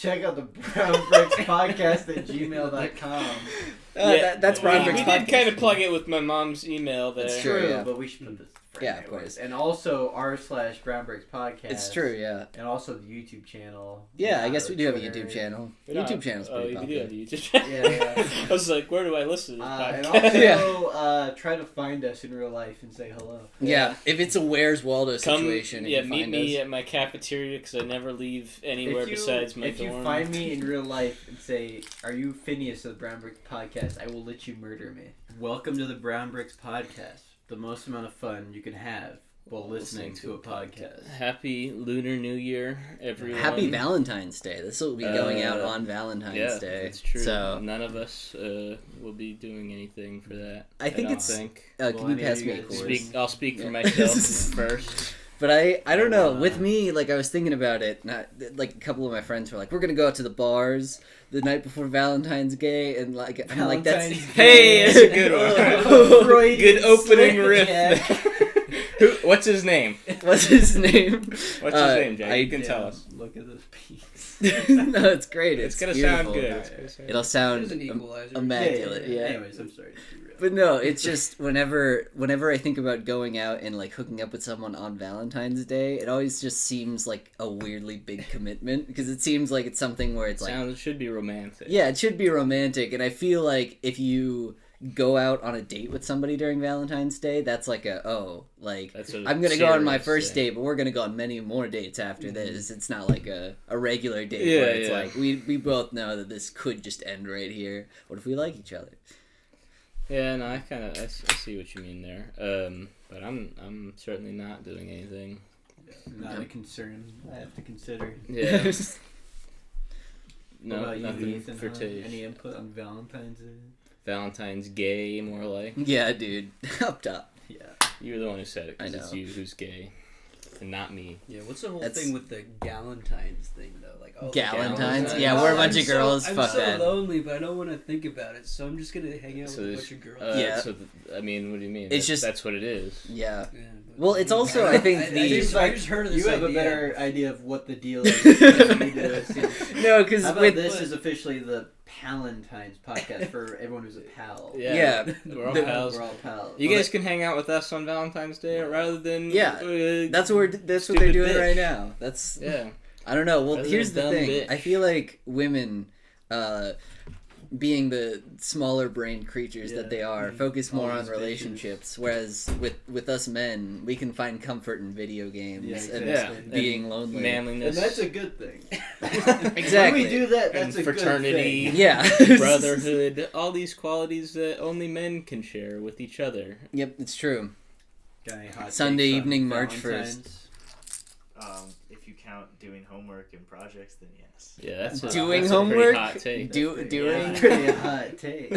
check out the Brown Bricks Podcast at gmail.com. That's Brown Bricks We Podcast. did kind of plug it with my mom's email there. It's true, but we should put this. Yeah, of course. And also r/Brown Bricks Podcast. It's true, yeah. And also the YouTube channel. Yeah, I guess we do have a Twitter. YouTube channel. We YouTube channel's pretty we popular. do have a YouTube channel. Yeah. I was like, where do I listen to this And podcast? also, try to find us in real life and say hello. Yeah, if it's a Where's Waldo situation, meet find me us. at my cafeteria because I never leave anywhere besides my dorm. If you find me in real life and say, "Are you Phineas of the Brown Bricks Podcast?" I will let you murder me. Welcome to the Brown Bricks Podcast. The most amount of fun you can have while listening to a podcast. Happy Lunar New Year, everyone. Happy Valentine's Day. This will be going out on Valentine's Day. That's true. So none of us will be doing anything for that. I think don't it's. think. Can you pass me a course? I'll speak for myself first. But I don't know. With me, like, I was thinking about it. Like, a couple of my friends were like, "We're gonna go out to the bars the night before Valentine's Day," and like, I'm like, "That's hey, that's a good one. Good opening riff. Jack. What's his name? What's his name? What's his name, Jack? You can tell us. Look at this piece. No, it's great. It's gonna beautiful. sound good. It'll sound There's an equalizer. immaculate. Yeah. Anyways, I'm sorry. But no, it's just whenever I think about going out and like hooking up with someone on Valentine's Day, it always just seems like a weirdly big commitment because it seems like it's something where it's like It should be romantic. Yeah, it should be romantic, and I feel like if you go out on a date with somebody during Valentine's Day, that's like I'm gonna go on my first date, but we're gonna go on many more dates after this. It's not like a regular date where it's like we both know that this could just end right here. What if we like each other? Yeah, no, I see what you mean there. But I'm certainly not doing anything. Not a concern I have to consider. Yeah. What about you, nothing Ethan? for taste. Any input on Valentine's Day? Valentine's gay, more like. Yeah, dude, up top. Yeah. You're the one who said it, because I it's know. you who's gay, and not me. Yeah, what's the whole That's- thing with the Galentines thing, though? Like, oh, Galentines? Galentines. Yeah, we're a bunch of girls. I'm Fuck so that. lonely, but I don't want to think about it, so I'm just gonna hang out with a bunch of girls. Yeah. I mean, what do you mean? It's just- that's what it is. Yeah. Yeah, but- Well, it's also, I think, I the... just heard of this You have idea. a better idea of what the deal is. No, because How about with... this is officially the Palentines podcast for everyone who's a pal. Yeah. We're all The- pals. We're all pals. You guys can hang out with us on Valentine's Day rather than That's what they're stupid doing bitch. right now. That's... Yeah. I don't know. Well, Rather here's than the dumb thing. bitch. I feel like women, being the smaller brained creatures that they are, focus more All on these relationships. Whereas with us men, we can find comfort in video games Yeah, and exactly. being lonely. Manliness. And that's a good thing. Exactly. When we do that, that's And a fraternity. good thing. Yeah. brotherhood, all these qualities that only men can share with each other. Yep, it's true. Got any hot Sunday takes on evening, March Valentine's? If you count doing homework and projects, then yes. Yeah, that's Doing that's homework? A pretty hot take. Doing. Yeah, pretty hot take.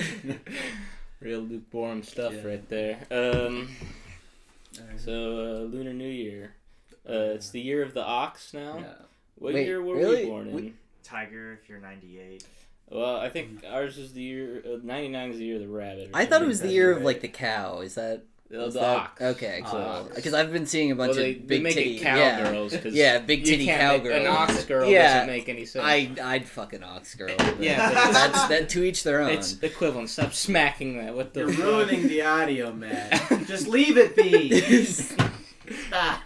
Real lukewarm stuff Yeah. right there. So Lunar New Year. It's the year of the ox now. Yeah. What Wait, year were really? we born in? Tiger, if you're 98. Well, I think ours is the year. 99 is the year of the rabbit. or I thought it was the something. year That's of right. like the cow. Is that? The is that- ox. Okay, cool. Ox. Because I've been seeing a bunch Well, of they big make titty it cowgirls. Yeah. 'cause Yeah, big you titty can't make- cowgirls. An ox girl Yeah. doesn't make any sense. I'd fuck an ox girl. But Yeah, but that's that to each their own. It's equivalent. Stop smacking that. What the? You're fuck? ruining the audio, man. Just leave it be. Stop.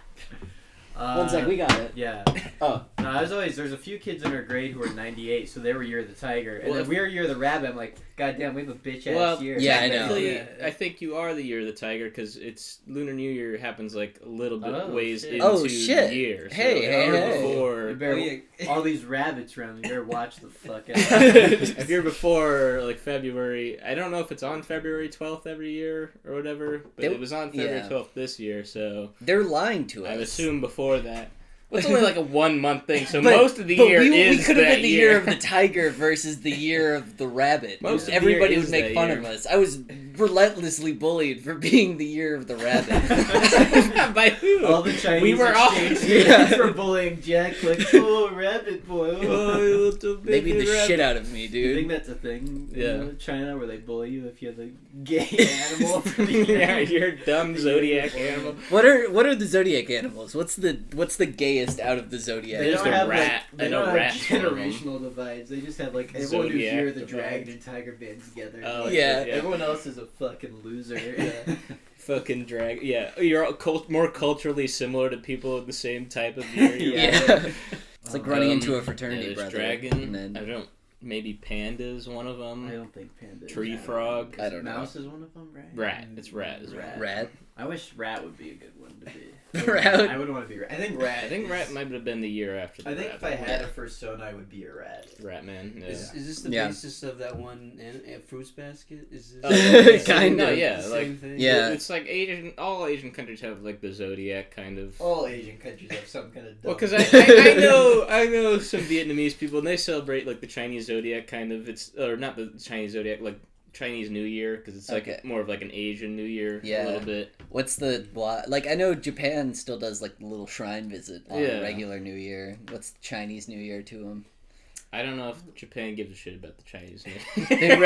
One sec, we got it. Yeah. Oh. No, there's a few kids in our grade who are 98, so they were year of the tiger. And Well, then if- we were year of the rabbit. I'm like, goddamn, we have a bitch ass Well, year. Yeah, I know. technically, Yeah. I think you are the year of the tiger because it's Lunar New Year happens like a little bit Oh, ways shit. into Oh, shit. the year. So Hey, the hey, year hey. You Before, better, Oh, yeah. all these rabbits around me, you better watch the fuck out. if you're before like February, I don't know if it's on February 12th every year or whatever, but it was on February yeah. 12th this year, so They're lying to us. I assume before that. Well, it's only like a 1 month thing, so But- most of the but year we is could have that been the year of the tiger versus the year of the rabbit. Most of the Everybody year would is make that fun year. of us. I was relentlessly bullied for being the year of the rabbit. By who? All the Chinese We were all- exchange Yeah. students were bullying Jack like, oh, rabbit boy. Oh. Oh, They beat the shit out of me, dude. You think that's a thing in China where they bully you if you're the gay animal? Yeah, you're a dumb zodiac animal. What are the zodiac animals? What's the gayest out of the zodiac? They don't have rat. They don't have generational divides. They just have like everyone who's here the dragon and tiger band together. Oh, yeah. Everyone else is a fucking loser. Yeah. Fucking drag. Yeah, you're more culturally similar to people of the same type of year. Yeah. It's like running into a fraternity, brother. Dragon. And then, maybe panda is one of them. I don't think panda. Tree frog. I don't know. Mouse is one of them, right? Rat. It's rat. Rat. I wish rat would be a good one to be. Rat. I would want to be rat. I think rat might have been the year after. I think if I had a persona, I would be a rat. Rat man. Yeah. Is this the basis of that one fruits basket? Is this kind of? Yeah, same thing? Yeah. It's like all Asian countries have like the zodiac kind of. All Asian countries have some kind of. Well, because I know some Vietnamese people and they celebrate like the Chinese zodiac kind of. Or not the Chinese zodiac, like Chinese New Year, because it's like more of like an Asian New Year a little bit. What's like I know Japan still does like the little shrine visit on regular New Year. What's the Chinese New Year to them? I don't know if Japan gives a shit about the Chinese New Year.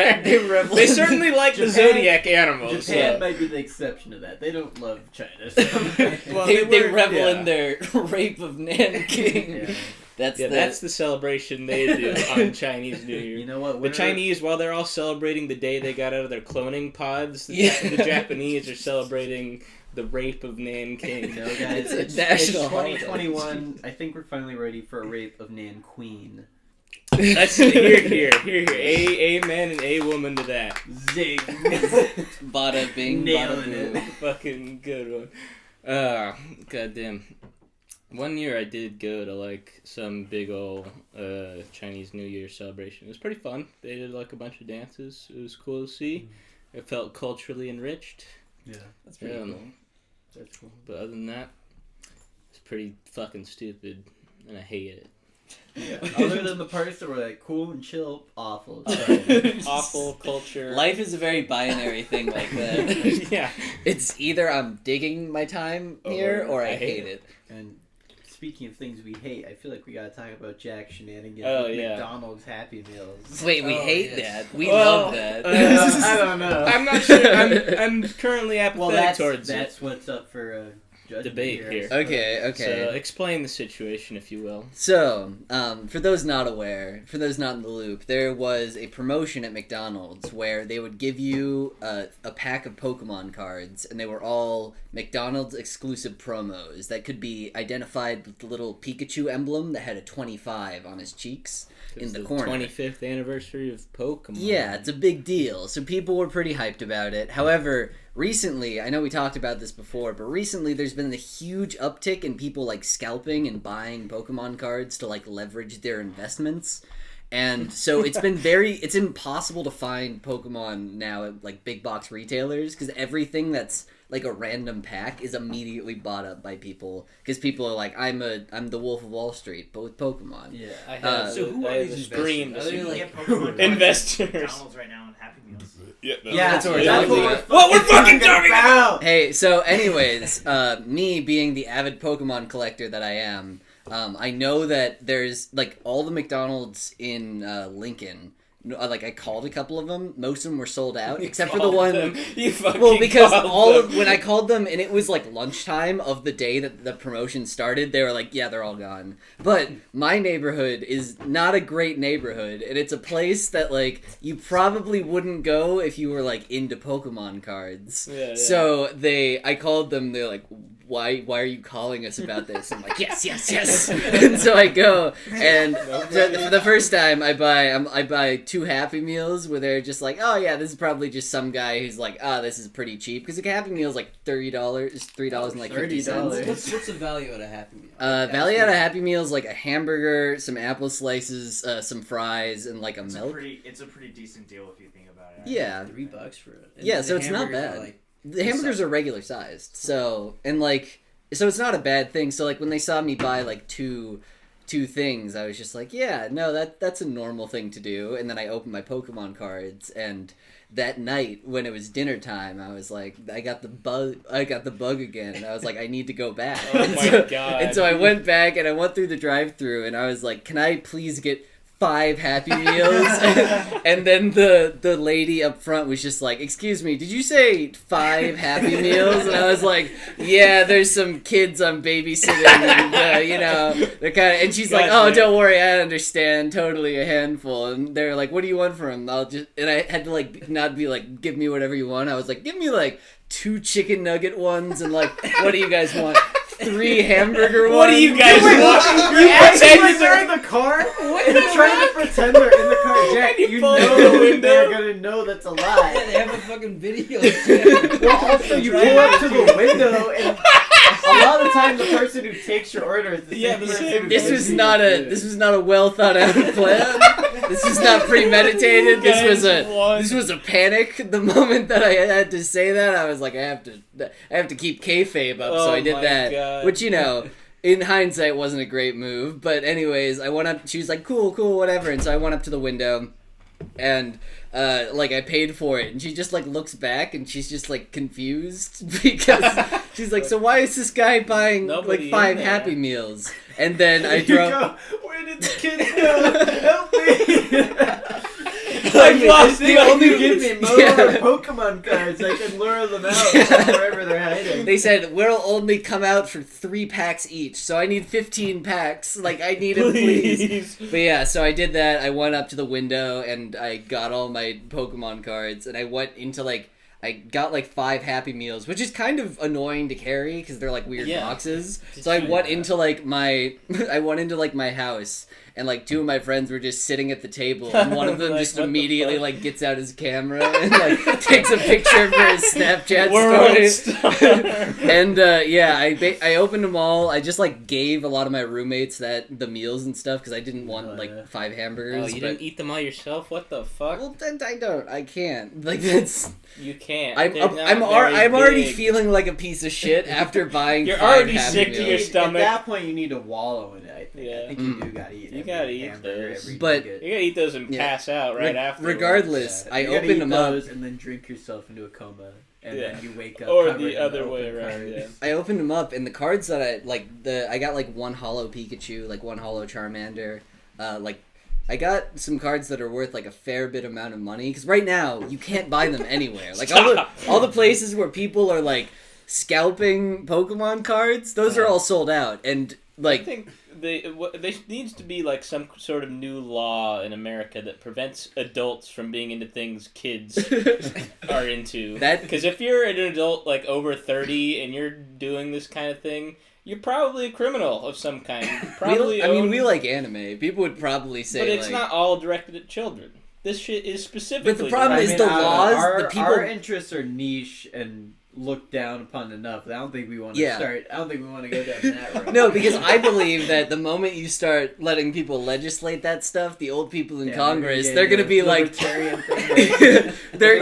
They certainly like Japan, the zodiac animals. Japan might be the exception to that. They don't love China. So. Well, they revel in their rape of Nanking. Yeah. That's the celebration they do on Chinese New Year. You know what? The Chinese, while they're all celebrating the day they got out of their cloning pods, the Japanese are celebrating the rape of Nanking. No, guys, it's national 2021. I think we're finally ready for a rape of Nanqueen. That's here. Amen and a woman to that. Zing. Bada bing, Nailing bada boom. It. Fucking good one. Goddamn. One year I did go to like some big ol' Chinese New Year celebration. It was pretty fun. They did like a bunch of dances. It was cool to see. I felt culturally enriched. Yeah, that's pretty cool. That's cool. But other than that, it's pretty fucking stupid, and I hate it. Yeah. Other than the parts that were like cool and chill, awful. Awful culture. Life is a very binary thing like that. Yeah. It's either I'm digging my time here or I hate it. And speaking of things we hate, I feel like we gotta talk about Jack shenanigans with McDonald's Happy Meals. Wait, we hate that. We love that. I don't know. I'm not sure. I'm currently apathetic towards it. That's what's up for debate here. Okay. So explain the situation, if you will. So, for those not aware, for those not in the loop, there was a promotion at McDonald's where they would give you a pack of Pokemon cards, and they were all McDonald's exclusive promos that could be identified with the little Pikachu emblem that had a 25 on his cheeks in the corner. 25th anniversary of Pokemon. Yeah, it's a big deal. So people were pretty hyped about it. However, recently, I know we talked about this before, but recently there's been a huge uptick in people like scalping and buying Pokemon cards to like leverage their investments. And so it's impossible to find Pokemon now at like big box retailers because everything that's like a random pack is immediately bought up by people because people are like, I'm the Wolf of Wall Street, but with Pokemon. Yeah. I have. So who are these investors? Are they like Pokemon investors? McDonald's right now on Happy Meals. Yeah, that's what we're fucking talking about. Hey, so anyways, me being the avid Pokemon collector that I am, I know that there's like all the McDonald's in Lincoln. Like I called a couple of them, most of them were sold out, except for the one. Because when I called them and it was like lunchtime of the day that the promotion started, they were like, "Yeah, they're all gone." But my neighborhood is not a great neighborhood, and it's a place that like you probably wouldn't go if you were like into Pokemon cards. Yeah. So I called them. They're like, why are you calling us about this? I'm like, yes. And so I go, and for the first time, I buy 2 Happy Meals where they're just like, oh yeah, this is probably just some guy who's like, this is pretty cheap because a Happy Meal is like $3 and like 50 cents. What's the value at a Happy Meal? Value at a Happy Meal is like a hamburger, some apple slices, some fries, and like a milk. It's a pretty decent deal if you think about it. Yeah, $3 for it. Yeah, so it's not bad. The hamburgers are regular sized, so it's not a bad thing. So like when they saw me buy like two things, I was just like, yeah, no, that's a normal thing to do. And then I opened my Pokemon cards, and that night when it was dinner time, I was like, I got the bug again, and I was like, I need to go back. Oh my god! And so I went back and I went through the drive-thru, and I was like, can I please get 5 Happy Meals. And then the lady up front was just like, excuse me, did you say 5 Happy Meals? And I was like, yeah, there's some kids I'm babysitting, and, you know, they're kind of, and she's like, oh, don't worry, I understand, totally a handful. And they're like, what do you want from them? And I had to, like, not be like, give me whatever you want. I was like, give me, like, 2 chicken nugget ones, and, like, what do you guys want? 3 hamburger ones. What do you guys want? You actually they're in the car? And they're trying to pretend they're in the car. Jack, you know they're gonna know that's a lie. Yeah, they have a fucking video. Well, also, you pull up to the window, and a lot of the time the person who takes your order is the same person. This was not a well thought out plan. This was not premeditated. This was a panic. The moment that I had to say that, I was like, I have to keep kayfabe up, so I did that. God. Which, you know, in hindsight wasn't a great move. But anyways, I went up, she was like, cool, whatever. And so I went up to the window and like I paid for it, and she just like looks back and she's just like confused because she's like, so why is this guy buying like 5 Happy Meals? And then I drove. Where did the kids go? Help me! They only give me more Pokemon cards. I can lure them out wherever they're hiding. They said we'll only come out for 3 packs each, so I need 15 packs. Like, I need them, please. But yeah, so I did that. I went up to the window and I got all my Pokemon cards, and I went into like. I got like 5 Happy Meals, which is kind of annoying to carry because they're like weird boxes. So I went into like my house, and like 2 of my friends were just sitting at the table, and one of them just immediately like gets out his camera and like takes a picture for his Snapchat story. And yeah, I opened them all. I just like gave a lot of my roommates the meals and stuff because I didn't want like 5 hamburgers. Oh, you didn't eat them all yourself? What the fuck? Well, then I can't. Like that's. You can't. I'm already feeling like a piece of shit after buying. You're 5 already Happy sick Meals. to your stomach. At that point, you need to wallow in it. I think. Yeah. I think you do gotta eat. You gotta eat those. But you gotta eat those and pass out right after. Regardless, I opened them up and then drink yourself into a coma, and then you wake up. Or the other way around. Yeah. I opened them up, and the cards that I got like 1 holo Pikachu, like 1 holo Charmander, like. I got some cards that are worth like a fair bit amount of money because right now you can't buy them anywhere. Like all the places where people are like scalping Pokemon cards, those are all sold out. And like I think there needs to be like some sort of new law in America that prevents adults from being into things kids are into. Because if you're an adult like over 30 and you're doing this kind of thing, you're probably a criminal of some kind. We like anime. People would probably say, but it's not all directed at children. This shit is specifically. But the problem is the laws. Our interests are niche and looked down upon enough. I don't think we want to start. I don't think we want to go down that road. No, because I believe that the moment you start letting people legislate that stuff, the old people in Congress, they're gonna be like, they're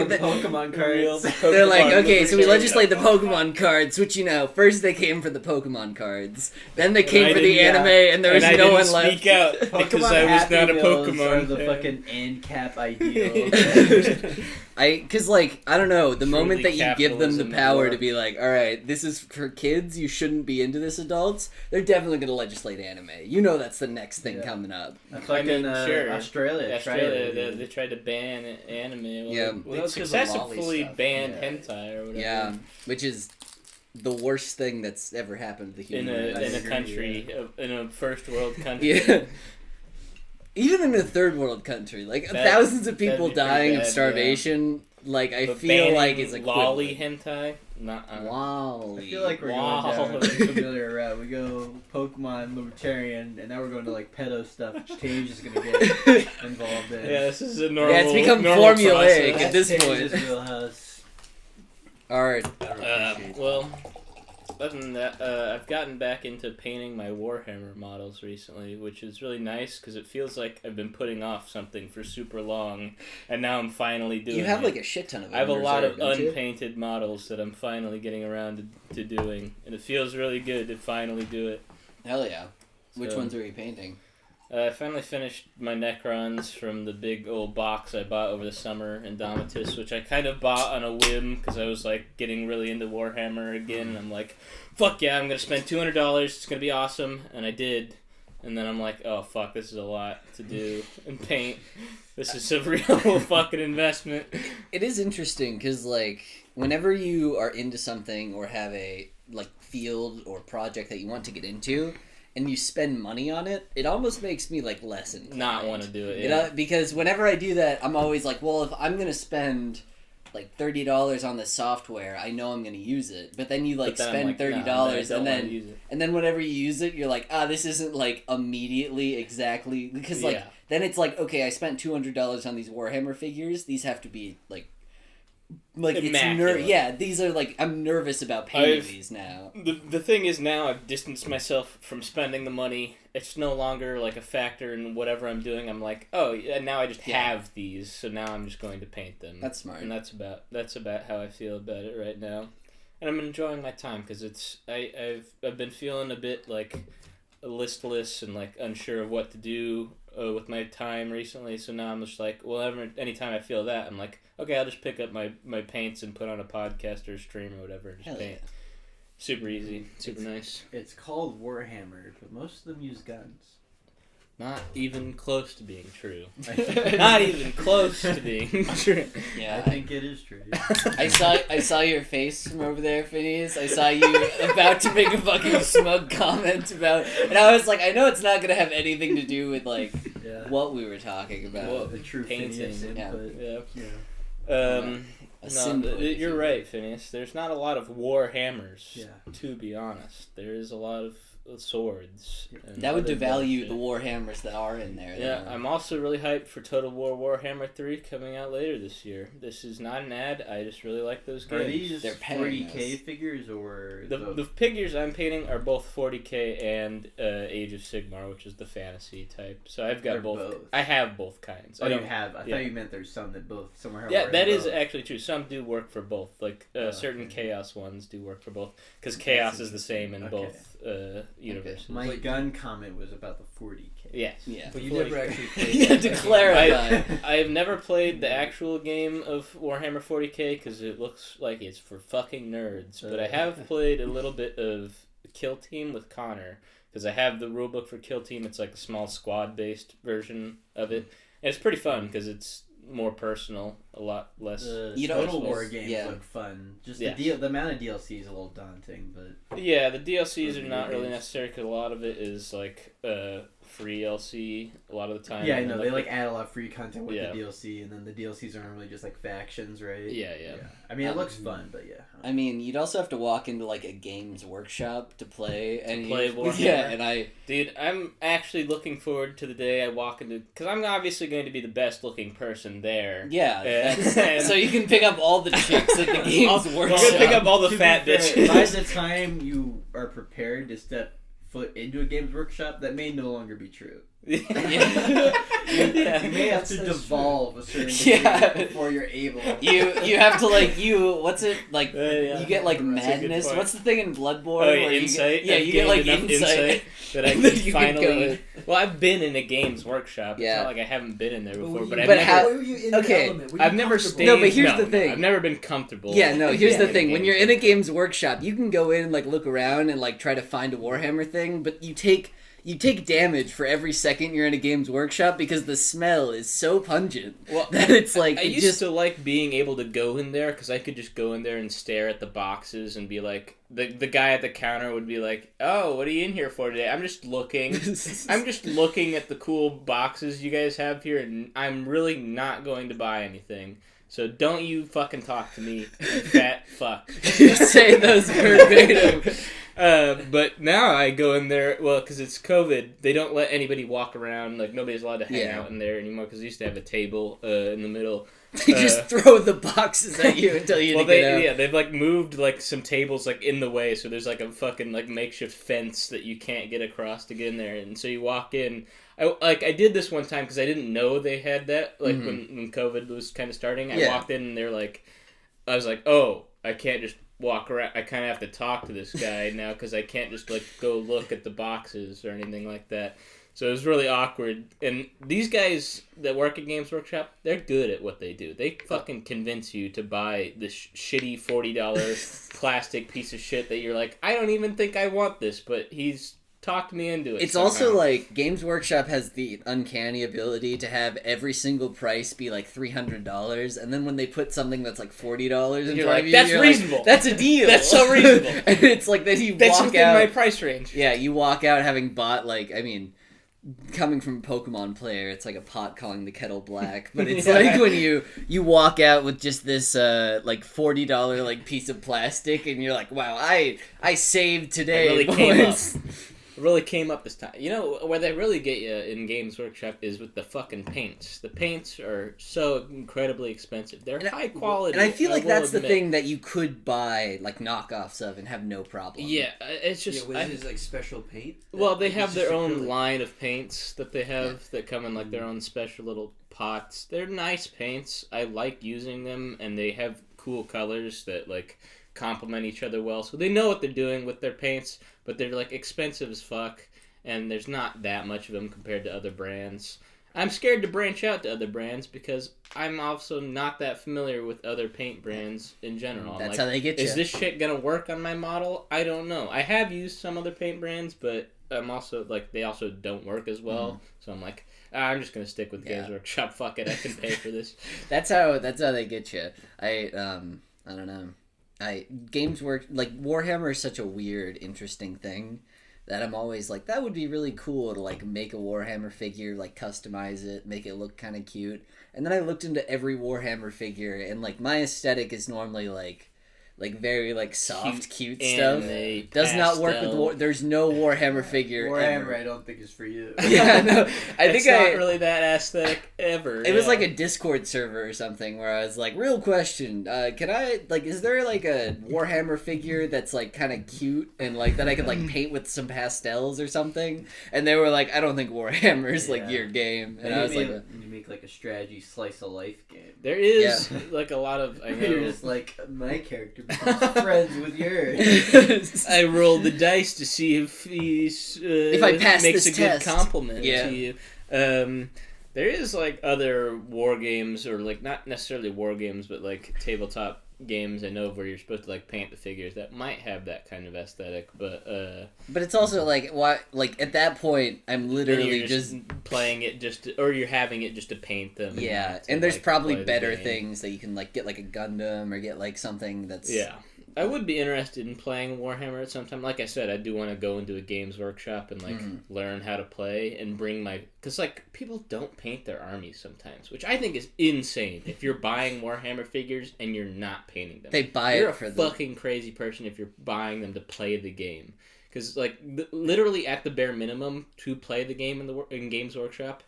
Pokemon cards. They're like, okay, so we legislate the Pokemon cards, which first they came for the Pokemon cards, then they came for the anime, and there was no one left. Speak out because I was not a Pokemon. Are the fucking ANCAP ideal. Because I don't know, the moment that you give them the power to be like, alright, this is for kids, you shouldn't be into this, adults, they're definitely going to legislate anime. You know that's the next thing coming up. Sure. Australia they tried to ban anime. They successfully banned hentai or whatever. Yeah, which is the worst thing that's ever happened to the human race. In a country, in a first world country. Yeah. Even in a third world country, like thousands of people dying of starvation, like I feel like it's like lolly hentai. Lolly. I feel like we're going down a familiar route. We go Pokemon libertarian, and now we're going to like pedo stuff, which Tage is going to get involved in. Yeah, this is a normal. Yeah, it's become formulaic at this point. Wheelhouse. All right. Well. Other than that, I've gotten back into painting my Warhammer models recently, which is really nice because it feels like I've been putting off something for super long, and now I'm finally doing it. You have like a shit ton of them. I have a lot of unpainted models that I'm finally getting around to doing, and it feels really good to finally do it. Hell yeah. Which ones are you painting? I finally finished my Necrons from the big old box I bought over the summer in Domitus, which I kind of bought on a whim because I was like getting really into Warhammer again, and I'm like, fuck yeah, I'm going to spend $200, it's going to be awesome, and I did. and then I'm like, oh fuck, this is a lot to do and paint. This is a real fucking investment. It is interesting because like whenever you are into something or have a like field or project that you want to get into, and you spend money on it, it almost makes me like less inclined. Not want to do it. Yeah. You know, because whenever I do that, I'm always like, well, if I'm gonna spend like $30 on this software, I know I'm gonna use it. But then you like spend $30 and then whenever you use it, you're like, this isn't like immediately exactly because like then it's like, okay, I spent $200 on these Warhammer figures. These have to be like it's these are like I'm nervous about painting these now. The thing is now I've distanced myself from spending the money. It's no longer like a factor in whatever I'm doing. I'm like, oh, yeah, now I just have these, so now I'm just going to paint them. That's smart. And that's about how I feel about it right now. And I'm enjoying my time because I've been feeling a bit like listless and like unsure of what to do with my time recently. So now I'm just like, well, anytime I feel that, I'm like, okay, I'll just pick up my paints and put on a podcast or stream or whatever and just paint. Yeah. Super easy, super nice. It's called Warhammer, but most of them use guns. Not even close to being true. Not even close to being true. Yeah, I think it is true. I saw your face from over there, Phineas. I saw you about to make a fucking smug comment about, and I was like, I know it's not gonna have anything to do with like what we were talking about. Well, the true Phineas input. You're right, Phineas. There's not a lot of Warhammers, to be honest. There is a lot of swords. That would devalue the Warhammers that are in there. Yeah, I'm also really hyped for Total War Warhammer 3 coming out later this year. This is not an ad. I just really like those games. Are these 40K figures or the figures I'm painting are both 40K and Age of Sigmar, which is the fantasy type. So I've got both. I have both kinds. Oh, you have? I thought you meant there's some that both somewhere. Yeah, that is actually true. Some do work for both. Like certain Chaos ones do work for both because Chaos is the same in both. Universe. Okay. My gun comment was about the 40K. Yes. Yeah. But you 40K. never actually played. You had to clarify. I have never played the actual game of Warhammer 40K because it looks like it's for fucking nerds. But I have played a little bit of Kill Team with Connor because I have the rulebook for Kill Team. It's like a small squad-based version of it. And it's pretty fun because it's more personal, a lot less. Total War games look fun. Just the amount of DLC is a little daunting, but yeah, the DLCs are not really necessary because a lot of it is like free LC a lot of the time. Yeah, I know they like add a lot of free content with the DLC, and then the DLCs aren't really just like factions, right? Yeah. I mean, it looks fun, but yeah. I mean, you'd also have to walk into like a Games Workshop to play Warhammer. Yeah, and dude, I'm actually looking forward to the day I walk into because I'm obviously going to be the best looking person there. Yeah, so you can pick up all the chicks at the Games Workshop. You're gonna pick up all the fat bitches. By the time you are prepared to step foot into a Games Workshop, that may no longer be true. You may have to devolve a certain degree before you're able. You have to you get like madness. What's the thing in Bloodborne? Oh, insight. You get like insight that I can finally. Well, I've been in a Games Workshop. It's not like I haven't been in there before, but I've never stayed. No, but here's the thing. I've never been comfortable. Yeah, no. Here's the thing. When you're in a Games Workshop, you can go in and like look around and like try to find a Warhammer thing, but you take damage for every second you're in a Games Workshop because the smell is so pungent that it's like... I used to like being able to go in there because I could just go in there and stare at the boxes and be like... The guy at the counter would be like, oh, what are you in here for today? I'm just looking. I'm just looking at the cool boxes you guys have here and I'm really not going to buy anything. So don't you fucking talk to me, you fat fuck. You say those verbatim. But now I go in there, well, because it's COVID, they don't let anybody walk around, like nobody's allowed to hang out in there anymore, because they used to have a table in the middle. They just throw the boxes at you and tell you to get out. Yeah, they've like moved like some tables like in the way, so there's like a fucking like makeshift fence that you can't get across to get in there, and so you walk in. I did this one time because I didn't know they had that, like when COVID was kind of starting. I walked in and they're like, I was like, oh, I can't just walk around. I kind of have to talk to this guy now because I can't just like go look at the boxes or anything like that. So it was really awkward. And these guys that work at Games Workshop, they're good at what they do. They fucking convince you to buy this shitty $40 plastic piece of shit that you're like, I don't even think I want this, but he's talked me into it. It's somehow. also like Games Workshop has the uncanny ability to have every single price be like $300, and then when they put something that's like $40 in You're front like, of you, that's you're reasonable. Like, that's a deal. That's so reasonable. And it's like that you That's walk within out. my price range. Yeah, you walk out having bought coming from a Pokemon player, it's like a pot calling the kettle black. But it's like when you walk out with just this like $40 like piece of plastic, and you're like, wow, I saved today. It really boys. came up. It really came up this time. You know, where they really get you in Games Workshop is with the fucking paints. The paints are so incredibly expensive. They're high quality. And I feel like that's the admit. thing that you could buy like knockoffs of and have no problem. Yeah, it's just... with his like special paint. Well, they have It's their just own acrylic. line of paints that they have that come in like their own special little pots. They're nice paints. I like using them, and they have cool colors that like complement each other well. So they know what they're doing with their paints, but they're like expensive as fuck, and there's not that much of them compared to other brands. I'm scared to branch out to other brands because I'm also not that familiar with other paint brands in general. That's how they get you. Is this shit gonna work on my model? I don't know. I have used some other paint brands, but I'm also like they also don't work as well. So I'm like, I'm just gonna stick with Games Workshop. Fuck it, I can pay for this. That's how they get you. I don't know. Warhammer is such a weird, interesting thing that I'm always like, that would be really cool to like make a Warhammer figure, like customize it, make it look kind of cute. And then I looked into every Warhammer figure, and like my aesthetic is normally like very like soft, cute stuff. Does not work with there's no Warhammer figure. Warhammer, ever. I don't think is for you. Yeah, no, I think it's not really that aesthetic ever. It was like a Discord server or something where I was like, real question, can I, like, is there like a Warhammer figure that's like kind of cute and like that I could like paint with some pastels or something? And they were like, I don't think Warhammer's like your game. And Maybe I was like, you make like a strategy slice of life game. There is like a lot of You're just like, my character becomes friends with yours. I rolled the dice to see if he's if I pass makes this a good test. compliment to you. There is like other war games, or like not necessarily war games, but like tabletop games I know of where you're supposed to like paint the figures that might have that kind of aesthetic, but it's also like, why, like at that point I'm literally you're just playing it or you're having it just to paint them. and there's like, probably play the better game. things that you can like get, like a Gundam or get like something that's I would be interested in playing Warhammer at some time. Like I said, I do want to go into a Games Workshop and like learn how to play and bring my... Because like people don't paint their armies sometimes, which I think is insane. If you're buying Warhammer figures and you're not painting them. They buy you're it for a fucking crazy person if you're buying them to play the game. Because like literally at the bare minimum to play the game in Games Workshop,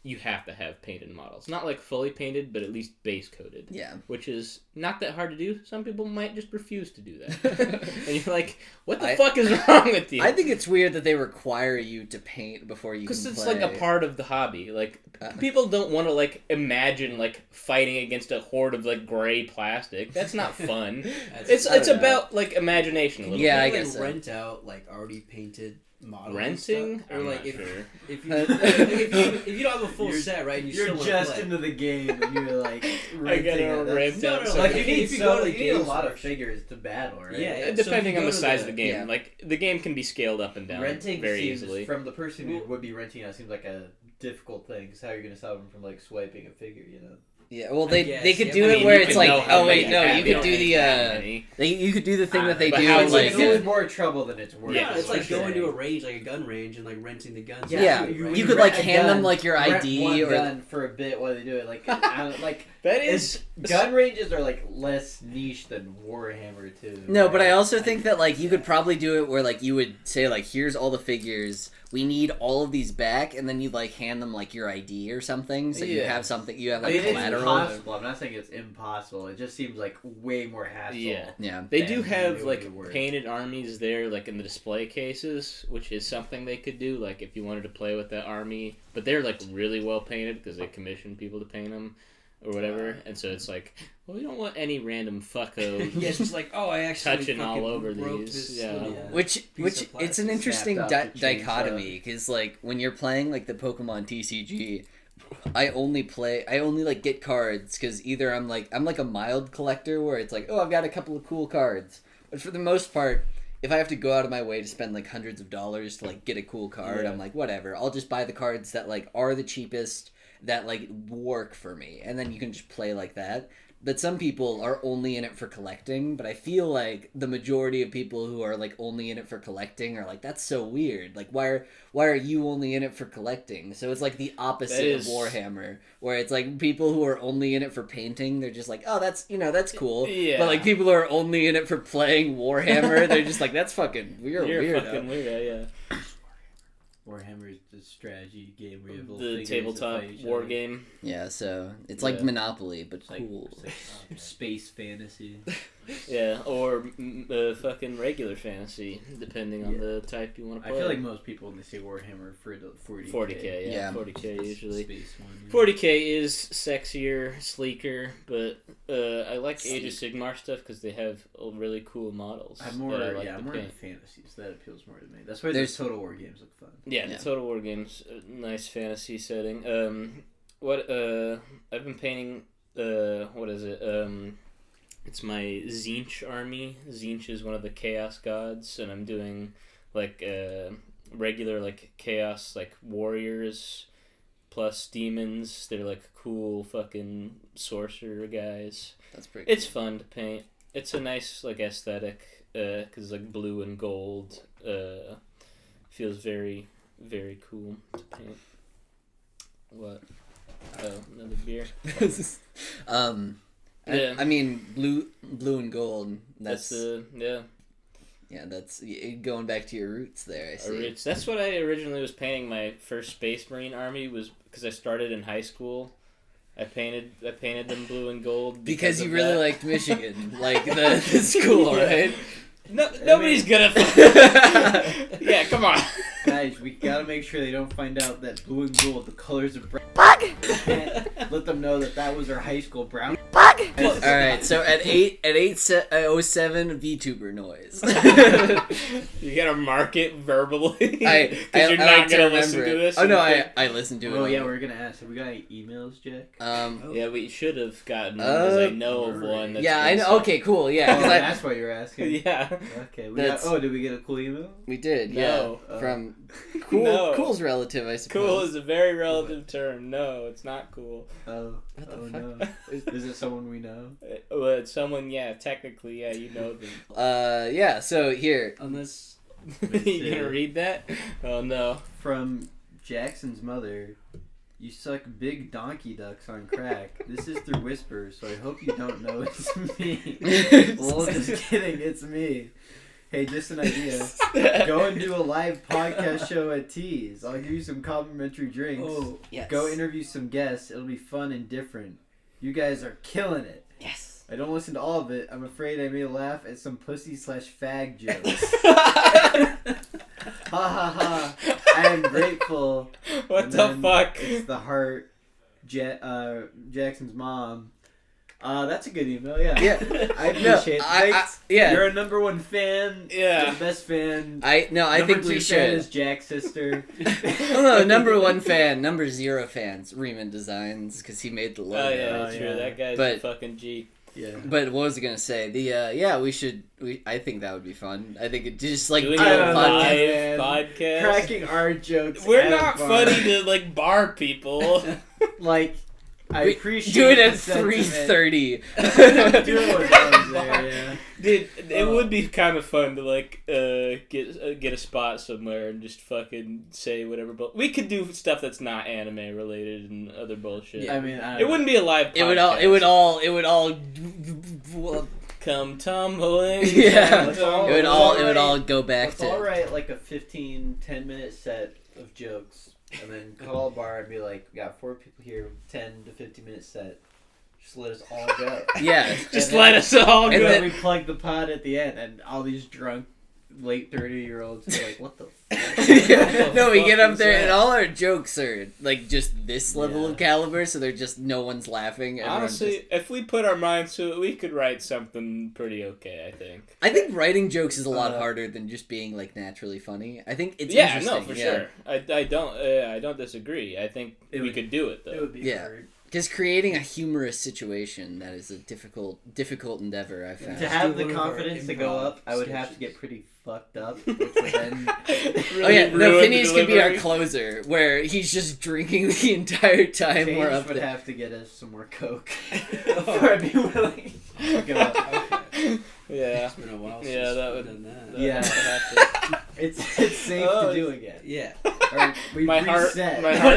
you have to have painted models. Not like fully painted, but at least base coated. Yeah. Which is not that hard to do. Some people might just refuse to do that. And you're like, what the fuck is wrong with you? I think it's weird that they require you to paint before you can play. Because it's like a part of the hobby. Like, people don't want to like imagine like fighting against a horde of like gray plastic. That's not fun. It's about like imagination a little bit. I I guess rent out like already painted models. Renting? Or like if you don't have a full You're- set, right? And You're still just play. into the game and you're like I renting gotta it. rent out. no, Like if you need you go to you need a Games lot of Workshop. figures to battle, right? Yeah, Depending so if you on go the to size of the game. yeah. Like, the game can be scaled up and down Renting very seems, easily. from the person who would be renting it, seems like a difficult thing. Because how you're going to stop them from like swiping a figure, you know? Yeah, well, they guess, could yeah. do I it mean, where you it's can like, know how oh wait, many no, have. you could don't do need the that many. you could do the thing that they but do. how is, is like, it It's more trouble than it's worth. Yeah, it's like for going to a sure. range, like a gun range, and like renting the guns. Yeah, When you could like rent a hand them gun, like your rent ID one or gun for a bit while they do it. Like, like That is... gun ranges are like less niche than Warhammer too. No, but I also think that like you could probably do it where like you would say like, here's all the figures, we need all of these back, and then you'd like hand them like your ID or something, so you have something, you have I like mean, it's collateral. impossible. I'm not saying it's impossible. It just seems like way more hassle. Yeah. They than do have really like would work. painted armies there, like in the display cases, which is something they could do. Like if you wanted to play with that army, but they're like really well painted because they commission people to paint them or whatever. And so it's like, well, we don't want any random fucko Yeah, it's just like, oh, I actually touching all over broke these. this Yeah. little Which piece of it's an plastic. interesting Snapped off the chainsaw. dichotomy, because like when you're playing like the Pokemon TCG, I only like get cards because either I'm like a mild collector where it's like, oh, I've got a couple of cool cards, but for the most part if I have to go out of my way to spend like hundreds of dollars to like get a cool card, I'm like, whatever. I'll just buy the cards that like are the cheapest, that like work for me, and then you can just play like that. But some people are only in it for collecting, but I feel like the majority of people who are like only in it for collecting are like, that's so weird. Like, why are you only in it for collecting? So it's like the opposite of Warhammer, where it's like people who are only in it for painting, they're just like, oh, that's cool. Yeah. But like people who are only in it for playing Warhammer, they're just like, that's fucking weird. You're fucking weird, yeah. Warhammer is the strategy game where you have the tabletop war game. Yeah, so it's like Monopoly, but cool. It's like space fantasy. Yeah, or fucking regular fantasy, depending on the type you want to play. I feel like most people, when they say Warhammer, for the 40K. 40K, yeah. 40K usually. Space one, yeah. 40K is sexier, sleeker, but I like Age of Sigmar stuff because they have really cool models. I'm more into fantasies. That appeals more to me. That's why those Total War games look fun. Yeah, the Total War games, nice fantasy setting. I've been painting. What is it? It's my Tzeentch army. Tzeentch is one of the chaos gods, and I'm doing like regular like chaos like warriors plus demons. They're like cool fucking sorcerer guys. That's pretty cool. It's fun to paint. It's a nice like aesthetic because like blue and gold feels very, very cool to paint. What? Oh, another beer. Yeah. I mean, blue and gold. That's yeah. That's going back to your roots there. I see. Roots. That's what I originally was painting. My first Space Marine army was because I started in high school. I painted them blue and gold because you really liked Michigan, like the school, right? No, nobody's gonna. Yeah, come on, guys. We gotta make sure they don't find out that blue and gold, the colors of brown. Let them know that was our high school brown. All right, so at 8:07 VTuber noise. You gotta mark it verbally. Because you're not gonna listen to this. Oh no, I listened to it. Oh yeah, we're gonna ask. Have we got any emails, Jack? Yeah, we should have gotten one because I know of one. That's I know. Okay, cool. Yeah, that's why you're asking. Yeah. Okay. Did we get a cool email? We did. No. Yeah. From cool. No. Cool's relative, I suppose. Cool is a very relative term. No, it's not cool. Oh no. Is it someone we know? Well, it's someone. Yeah, technically, yeah, you know them. Yeah. So here, unless you gonna read that? Oh no. From Jackson's mother. You suck big donkey ducks on crack. This is through whispers, so I hope you don't know it's me. Well, just kidding, it's me. Hey, just an idea. Go and do a live podcast show at Tees. I'll give you some complimentary drinks. Oh, yes. Go interview some guests. It'll be fun and different. You guys are killing it. Yes. I don't listen to all of it. I'm afraid I may laugh at some pussy/fag jokes. Ha ha ha. I am grateful. What the fuck? It's the heart. Jackson's mom. That's a good email. Yeah. I appreciate it. Yeah. You're a number one fan. Yeah. You're the best fan. I think we should. Fan is Jack's sister. No, number one fan. Number 0 fans. Reman Designs, because he made the logo. Oh yeah, that's true. That guy's a fucking G. Yeah. But what was I gonna say? I think that would be fun. I think it just like doing a live podcast, cracking our jokes. We're not funny to like bar people. Like I appreciate. Do it at 3:30. Do it when I was there. Yeah. Dude, it would be kind of fun to like get a spot somewhere and just fucking say whatever. But we could do stuff that's not anime related and other bullshit. Yeah, I mean, it wouldn't be a live podcast. It would all come tumbling. Yeah, it would all go back to. All right, like a 15-10 minute set of jokes, and then call a bar and be like, "We got 4 people here, 10 to 15 minute set. Just let us all go." Yeah, just let us all go. And then we plug the pod at the end, and all these drunk late 30-year-olds are like, "What the fuck?" No, we get up there, and all our jokes are like just this level of caliber, so they're just no one's laughing. Honestly, if we put our minds to it, we could write something pretty okay. I think writing jokes is a lot harder than just being like naturally funny. I think it's interesting. No, for sure. I don't disagree. I think we could do it though. It would be hard. Because creating a humorous situation, that is a difficult endeavor, I found. To have the confidence to go up, I would have to get pretty fucked up, which would then... Phineas could be our closer, where he's just drinking the entire time James we're up would there. have to get us some more coke before I'd be willing to go up. Yeah. It's been a while since that we've would... done that. Yeah. It's safe to do again. Yeah. My heart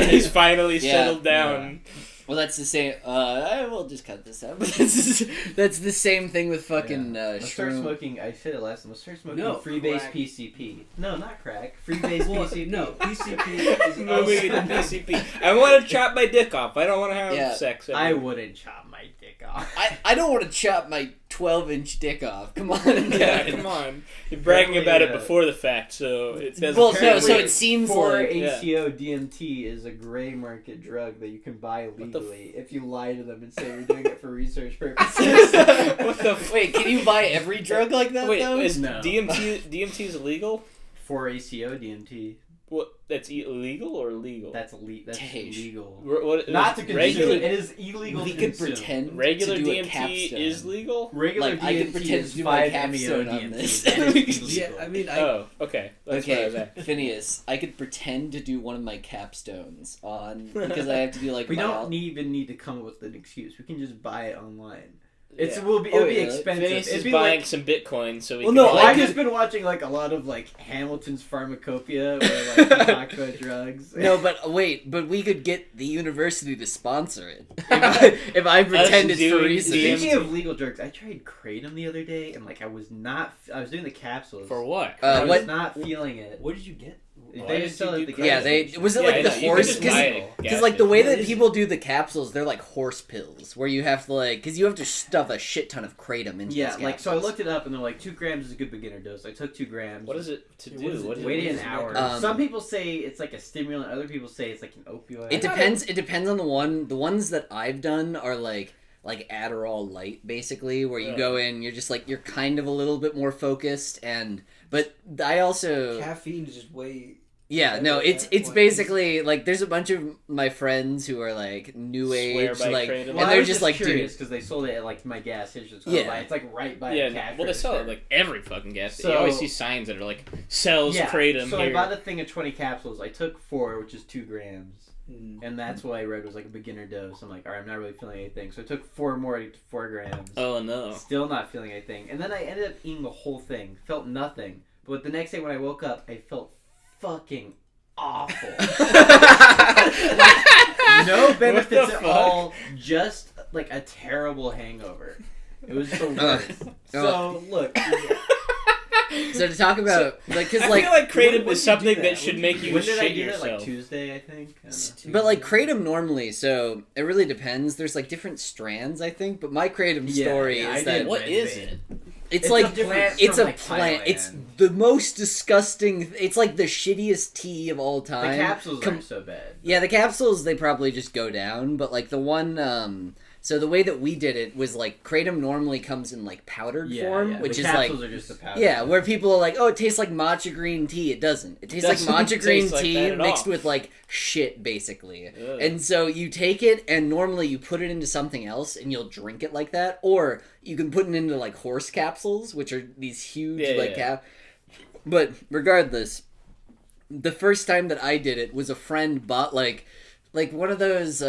has finally settled down. Yeah. Well, that's the same. I will just cut this out. But that's the same thing with fucking Let's start smoking. I said it last time. Let's start smoking freebase PCP. No, not crack. Freebase PCP. No, PCP is moving into PCP. I want to chop my dick off. I don't want to have sex. I wouldn't chop my dick off. I don't want to chop my 12-inch dick off. Come on, yeah, come on. You're bragging about it before the fact, so it doesn't. Well, no, so it seems like ACO DMT is a gray market drug that you can buy legally if you lie to them and say you're doing it for research purposes. What the? Wait, can you buy every drug like that? Wait, though? is DMT is illegal? For ACO DMT. What? That's illegal or legal? That's illegal. What, not to consume. It is illegal. We could pretend regular to do DMT is legal. Regular DMT I could pretend to do my capstone on this. Yeah, I mean, okay. That's okay, Phineas, I could pretend to do one of my capstones on because I have to do like. We don't even need to come up with an excuse. We can just buy it online. It'll be expensive. Phineas is buying some Bitcoin, so we. Well, no, I've just been watching like a lot of like Hamilton's Pharmacopoeia, where like they talk about drugs. No, but we could get the university to sponsor it if I pretend it's for research. Speaking of legal drugs, I tried kratom the other day, and like I was doing the capsules. For what? I was not feeling it. What did you get? They just sell it at the gas Yeah, station. was it like the horse? Because like the way that people do the capsules, they're like horse pills, where you have to because you have to stuff a shit ton of kratom into these capsules. So I looked it up, and they're like 2 grams is a good beginner dose. I took 2 grams. What is it to do? Wait an hour. Some people say it's like a stimulant. Other people say it's like an opioid. It depends. It depends on the one. The ones that I've done are like Adderall Light, basically, where you go in, you're just you're kind of a little bit more focused, but I also caffeine is just way. Yeah, no, it's basically there's a bunch of my friends who are new age, and they're just curious because they sold it at my gas station. So it's right by the cash. Well, they sell it every fucking gas station. You always see signs that are sells kratom. So here. I bought a thing of 20 capsules. I took 4, which is 2 grams, and that's what I read was a beginner dose. I'm like, all right, I'm not really feeling anything. So I took 4 more to 4 grams. Oh no! Still not feeling anything, and then I ended up eating the whole thing. Felt nothing, but the next day when I woke up, I felt fucking awful. No benefits at all, just a terrible hangover. It was the worst. So look. So to talk about because I feel like kratom is something that should make you shit yourself. When did I do that? Tuesday, I think. But kratom normally, so it really depends. There's different strands, I think. But my kratom story is that what is it? It's a plant. It's the most disgusting. It's the shittiest tea of all time. The capsules aren't so bad. Yeah, the capsules they probably just go down. But the one. So the way that we did it was kratom normally comes in powdered form, which the is capsules are just the powder. Yeah, where people are oh, it tastes like matcha green tea. It doesn't. It tastes like matcha green tea mixed with shit basically. Ugh. And so you take it and normally you put it into something else and you'll drink it like that, or you can put it into horse capsules, which are these huge cap. But regardless, the first time that I did it was a friend bought one of those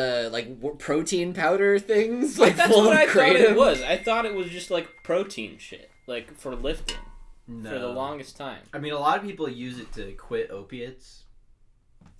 protein powder things that's full what of I kratom. Thought it was. I thought it was just protein shit, for lifting. No. For the longest time. I mean, a lot of people use it to quit opiates.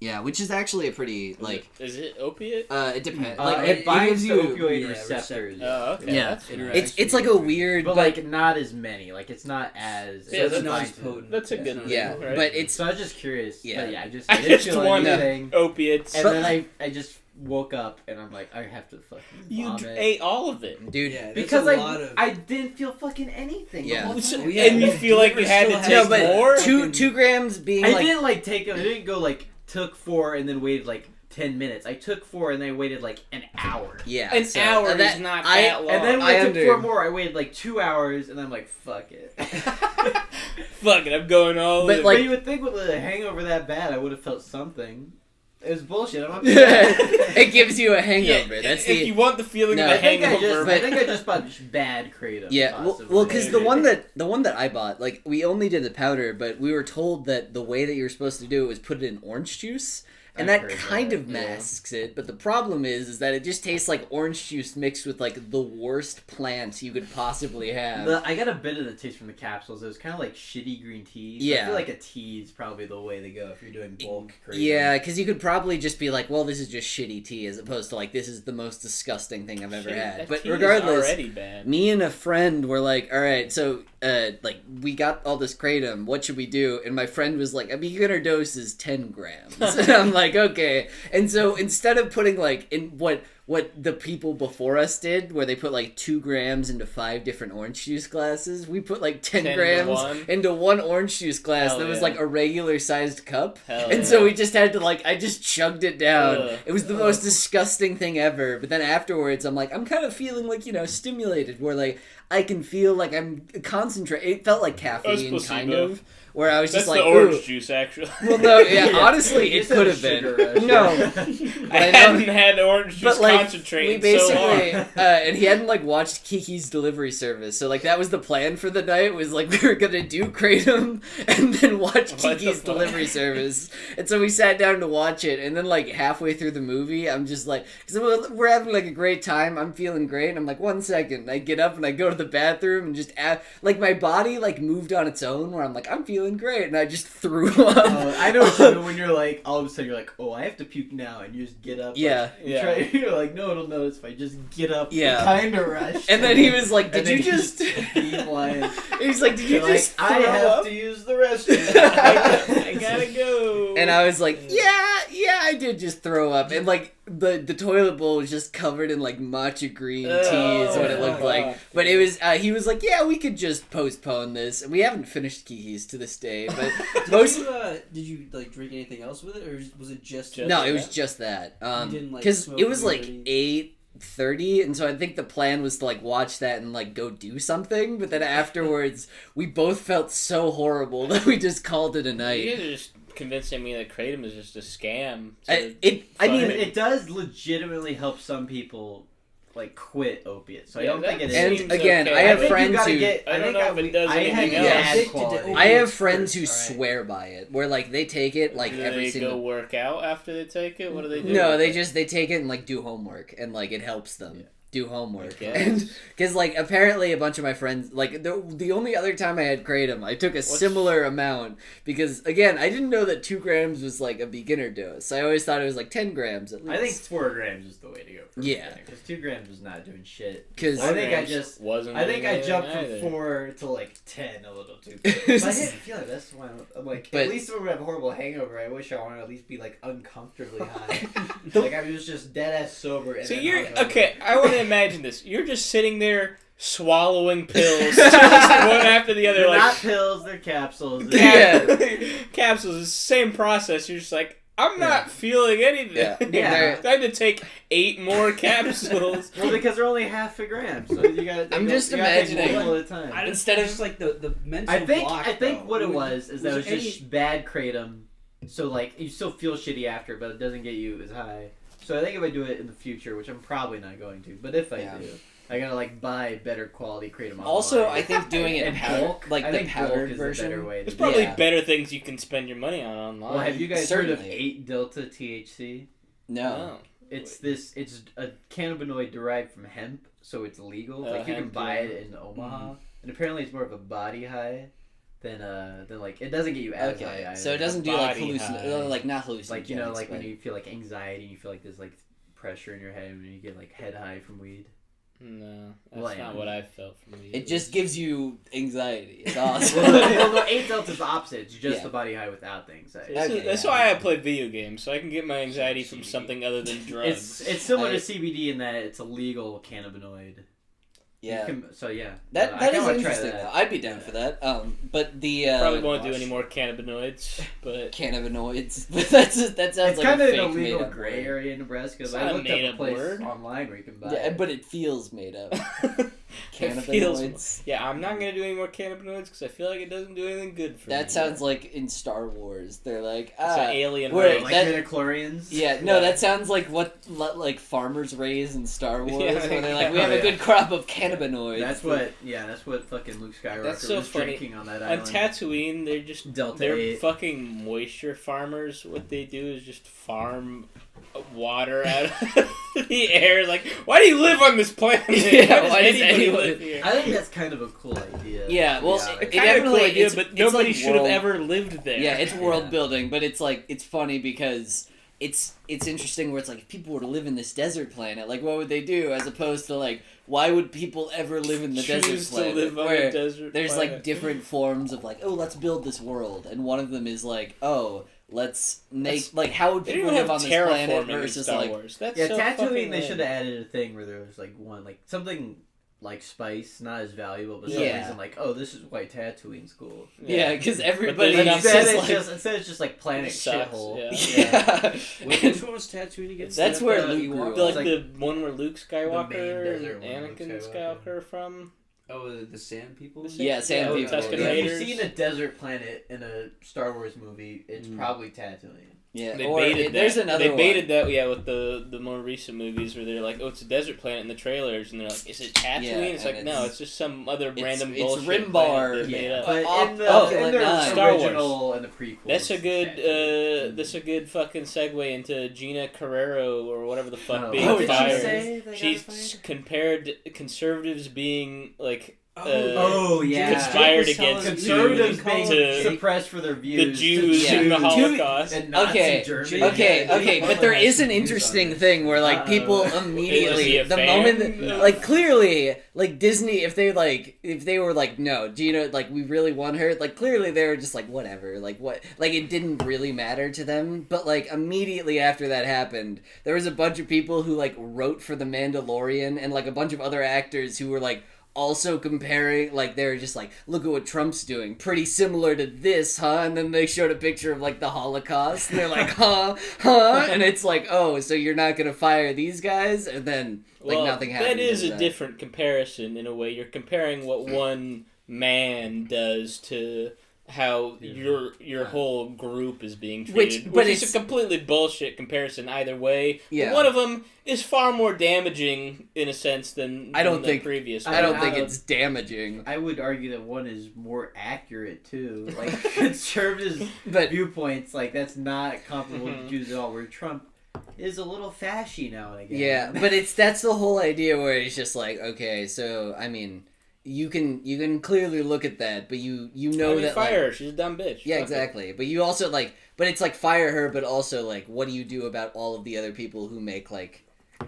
Yeah, which is actually a pretty Is it opiate? It depends. It binds to opioid receptors. Oh, okay. Yeah, it's a weird, but not as many. It's not as. Yeah, that's not as potent. That's a good. Yeah, thing, right? but it's. So I was just curious. Yeah, I just feel want anything. Opiates, and then I just woke up and I'm like, I have to fucking vomit. You ate all of it, dude. Yeah, because I didn't feel fucking anything. Yeah, and you feel like you had to take more. 2 grams being. I didn't take them. I didn't go took 4 and then waited 10 minutes. I took 4 and then I waited an hour. Yeah, an hour is not that long. And then when I took 4 more, I waited 2 hours and I'm like, fuck it. Fuck it, I'm going all in. But you would think with a hangover that bad, I would have felt something. It was bullshit. It gives you a hangover. If you want the feeling of a hangover. I think I just bought bad kratom. Yeah, well, because the one that I bought, like, we only did the powder, but we were told that the way that you were supposed to do it was put it in orange juice. And that kind of masks it, but the problem is that it just tastes like orange juice mixed with, like, the worst plant you could possibly have. I got a bit of the taste from the capsules. It was kind of like shitty green tea. So I feel like a tea is probably the way to go if you're doing bulk kratom. Yeah, because you could probably just be like, well, this is just shitty tea, as opposed to, like, this is the most disgusting thing I've ever had. But regardless, me and a friend were like, all right, so, like, we got all this kratom, what should we do? And my friend was like, a beginner dose is 10 grams. And I'm like, okay. And so instead of putting, like, in what the people before us did, where they put, like, 2 grams into 5 different orange juice glasses, we put, like, 10 grams into one orange juice glass that was, like, a regular-sized cup. So we just had to, like, I just chugged it down. It was the most disgusting thing ever. But then afterwards, I'm like, I'm kind of feeling, like, stimulated, where, like, I can feel like I'm concentrating. It felt like caffeine, kind of. Where I was just like, the orange juice, actually. Well, no, honestly, it could have been. No. I hadn't had orange juice concentrate in so long. And he hadn't, like, watched Kiki's Delivery Service. So, like, that was the plan for the night, was, like, we were gonna do kratom and then watch Kiki's Delivery Service. And so we sat down to watch it, and then, like, halfway through the movie, I'm just like, because we're having, like, a great time, I'm feeling great, and I'm like, 1 second. I get up and I go to the bathroom and just, like, my body, like, moved on its own, where I'm like, I'm feeling great, and I just threw up. I know what you mean when you're like, all of a sudden you're like, oh, I have to puke now, and you just get up. Yeah. You're like, no, it'll notice if I just get up. Yeah. Kind of rushed. And then he was like, did you just... He's like, did you just throw I have up? to use the restroom. I gotta go. And I was like, yeah, I did just throw up. And, like, the toilet bowl was just covered in, like, matcha green tea is what it looked like. But it was, he was like, yeah, we could just postpone this. And we haven't finished Kiki's to this day, but did you, like, drink anything else with it, or was it just no, it was just that. You didn't, like, because smoke it was, like, already? 8:30, and so I think the plan was to, like, watch that and, like, go do something, but then afterwards, we both felt so horrible that we just called it a night. You guys are just convincing me that kratom is just a scam. It does legitimately help some people, like, quit opiates. So I don't think it is. And again, I have friends who... I don't know if it does anything else. I have friends who swear by it, where, like, they take it, like, every single... Do they go work out after they take it? What do they do? No, they take it and, like, do homework, and, like, it helps them. Yeah. Do homework. And because, like, apparently a bunch of my friends, like, the only other time I had kratom, I took a similar amount, because, again, I didn't know that 2 grams was, like, a beginner dose. I always thought it was, like, 10 grams at least. I think 4 grams is the way to go for because 2 grams was not doing shit. Because I think I jumped from 4 to, like, 10 a little too quick. But I feel like that's why I'm like, at least when we have a horrible hangover, I wish I wanted to at least be, like, uncomfortably high. Like, I was just dead ass sober. And so you're okay. I want to imagine this. You're just sitting there swallowing pills, one after the other. They're like not pills, they're capsules. Capsules. It's the same process. You're just like, I'm not feeling anything. Yeah. I had to take 8 more capsules. Well, because they're only half a gram, so you gotta. I'm just imagining one at a time. Instead of just like the mental block. I think what it was is that it was just bad kratom. So, like, you still feel shitty after, but it doesn't get you as high. So I think if I do it in the future, which I'm probably not going to, but if I do, I gotta, like, buy better quality kratom. Also, I think doing it in bulk, like the powdered version, there's probably better things you can spend your money on online. Well, have you guys heard of 8 delta THC? No. It's a cannabinoid derived from hemp, so it's legal. Like, you can buy it in Omaha, and apparently it's more of a body high. Then like, it doesn't get you as high either. So it doesn't do like not hallucinations. Like, you know, like when you feel like anxiety, and you feel like there's like pressure in your head when you get like head high from weed. No, that's not what I felt from weed. It just gives you anxiety. It's awesome. well, no, 8 delta is the opposite. It's just the body high without the anxiety. That's why I play video games, so I can get my anxiety from something other than drugs. It's similar to CBD in that it's a legal cannabinoid. Yeah. So yeah. That I is wanna interesting try that. though. I'd be down for that. But the Probably won't do any more cannabinoids, but cannabinoids. That sounds It's like kind a of fake an illegal made-up gray word. area in Nebraska. It's But not I a looked up a made-up place word. online where you can buy Yeah, it. but it feels made up. It feels- Cannabinoids. Yeah, I'm not gonna do any more cannabinoids because I feel like it doesn't do anything good for me. That sounds like in Star Wars. They're like, It's an alien wait, race. Like that- midichlorians. Yeah, no, Yeah. that sounds like what like farmers raise in Star Wars, Yeah, where they're like, we yeah. have a good crop of cannabinoids. That's what fucking Luke Skywalker That's so was funny. drinking on that On island. Tatooine, they're just Delta they're 8. fucking moisture farmers. What they do is just farm water out of the air. Like, why do you live on this planet? Yeah, why does anybody anyone- live here? I think that's kind of a cool idea. Yeah, well, to be honest. it Kind of a cool definitely- idea, it's- but it's nobody like should have world- ever lived there. Yeah, it's world Yeah. building, but it's like it's funny because it's interesting where it's like if people were to live in this desert planet, like what would they do as opposed to like why would people ever live in the Choose desert to planet live on where a desert there's planet. like different forms of like, oh, let's build this world, and one of them is like, oh, let's make That's- like how would They people don't live have on this planet terraforming in versus Star like Wars. That's Yeah, so Tatooine. fucking They lame. should have added a thing where there was like one, like something like spice, not as valuable, but some Yeah. reason like, oh, this is why Tatooine's cool. yeah, because But everybody there's is nothing- just like instead it's just like planet Sucks, shithole. yeah. yeah. Which one was Tatooine again? That's The where Ewok? Luke grew up. like, like the one where Luke Skywalker desert and one, Luke Anakin Skywalker. Skywalker from. Oh, the Sand People. The Yeah, Sand Oh, People. Tusken If Raiders. you've seen a desert planet in a Star Wars movie, it's probably Tatooine. Yeah, They or baited that. there's another They one. baited that, yeah, with the more recent movies where they're like, "Oh, it's a desert planet" in the trailers, and they're like, "Is it Tatooine?" Yeah, it's like, and no, it's just some other random it's bullshit Rimbar. planet they made up. But Up- in the, up in like the nine. Star Wars. original and the prequels, That's a good. Tatooine. That's a good fucking segue into Gina Carrero or whatever the fuck Oh, being what did she fired. say they got She's fired? compared conservatives being like. Oh yeah, conspired Jake was telling against us- conservatives Jews being to- suppressed for their views. the Jews Yeah. in the To- Holocaust. and Nazi Okay, Germany. okay, but there is an interesting thing where like people Is immediately he a the fan? moment that, like clearly like Disney if they were like no Gina like we really want her like clearly they were just like whatever like what like it didn't really matter to them, but like immediately after that happened there was a bunch of people who like wrote for The Mandalorian and like a bunch of other actors who were like also comparing, like, they were just like, look at what Trump's doing. Pretty similar to this, huh? And then they showed a picture of, like, the Holocaust. And they're like, huh? And it's like, oh, so you're not going to fire these guys? And then, like, Well, nothing happened. that is after a different comparison in a way. You're comparing what one man does to how your whole group is being treated, but which is it's a completely bullshit comparison either way. Yeah. But one of them is far more damaging in a sense than I don't the think- previous. I don't one. think it's damaging. I would argue that one is more accurate too. Like conservative But viewpoints, like that's not comparable to Jews at all. Where Trump is a little fashy now and again. yeah, but that's the whole idea where it's just like, okay, so I mean, you can clearly look at that, but you know I mean, that fire like, her. She's a dumb bitch. yeah, Fuck exactly. But you also like, but it's like fire her, but also like, what do you do about all of the other people who make like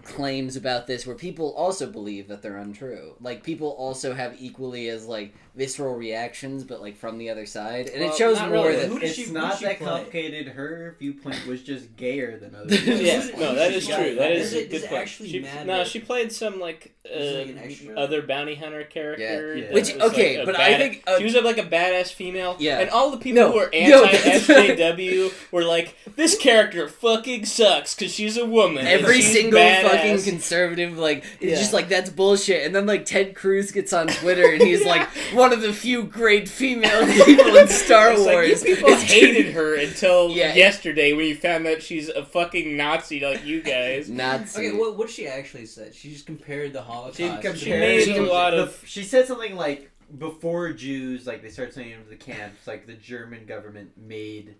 claims about this where people also believe that they're untrue? Like people also have equally as like visceral reactions, but like from the other side, and Well, it shows not more really. that Who does It's she- not who does she that play? complicated. Her viewpoint was just gayer than others. Yeah, Who- no, who that does is she true. play? That Does is it- a does good it point. actually She, matter? no, she played some like, Is it like an extra? other bounty hunter character. Yeah. that Which- was, okay, like, a but I think, she was like a badass female. Yeah. and all the people No, who were no, anti-SJW were like, this character fucking sucks because she's a woman. and every she's single badass. fucking conservative like is Yeah. just like that's bullshit, and then like Ted Cruz gets on Twitter and he's Yeah. like one of the few great female people in Star It's like, Wars. you people It's- hated her until Yeah. yesterday when you found out she's a fucking Nazi like you guys. Nazi. Okay, what she actually said? She just compared the Holocaust. She made a lot of- She said something like before Jews, like they started sending them to the camps, like the German government made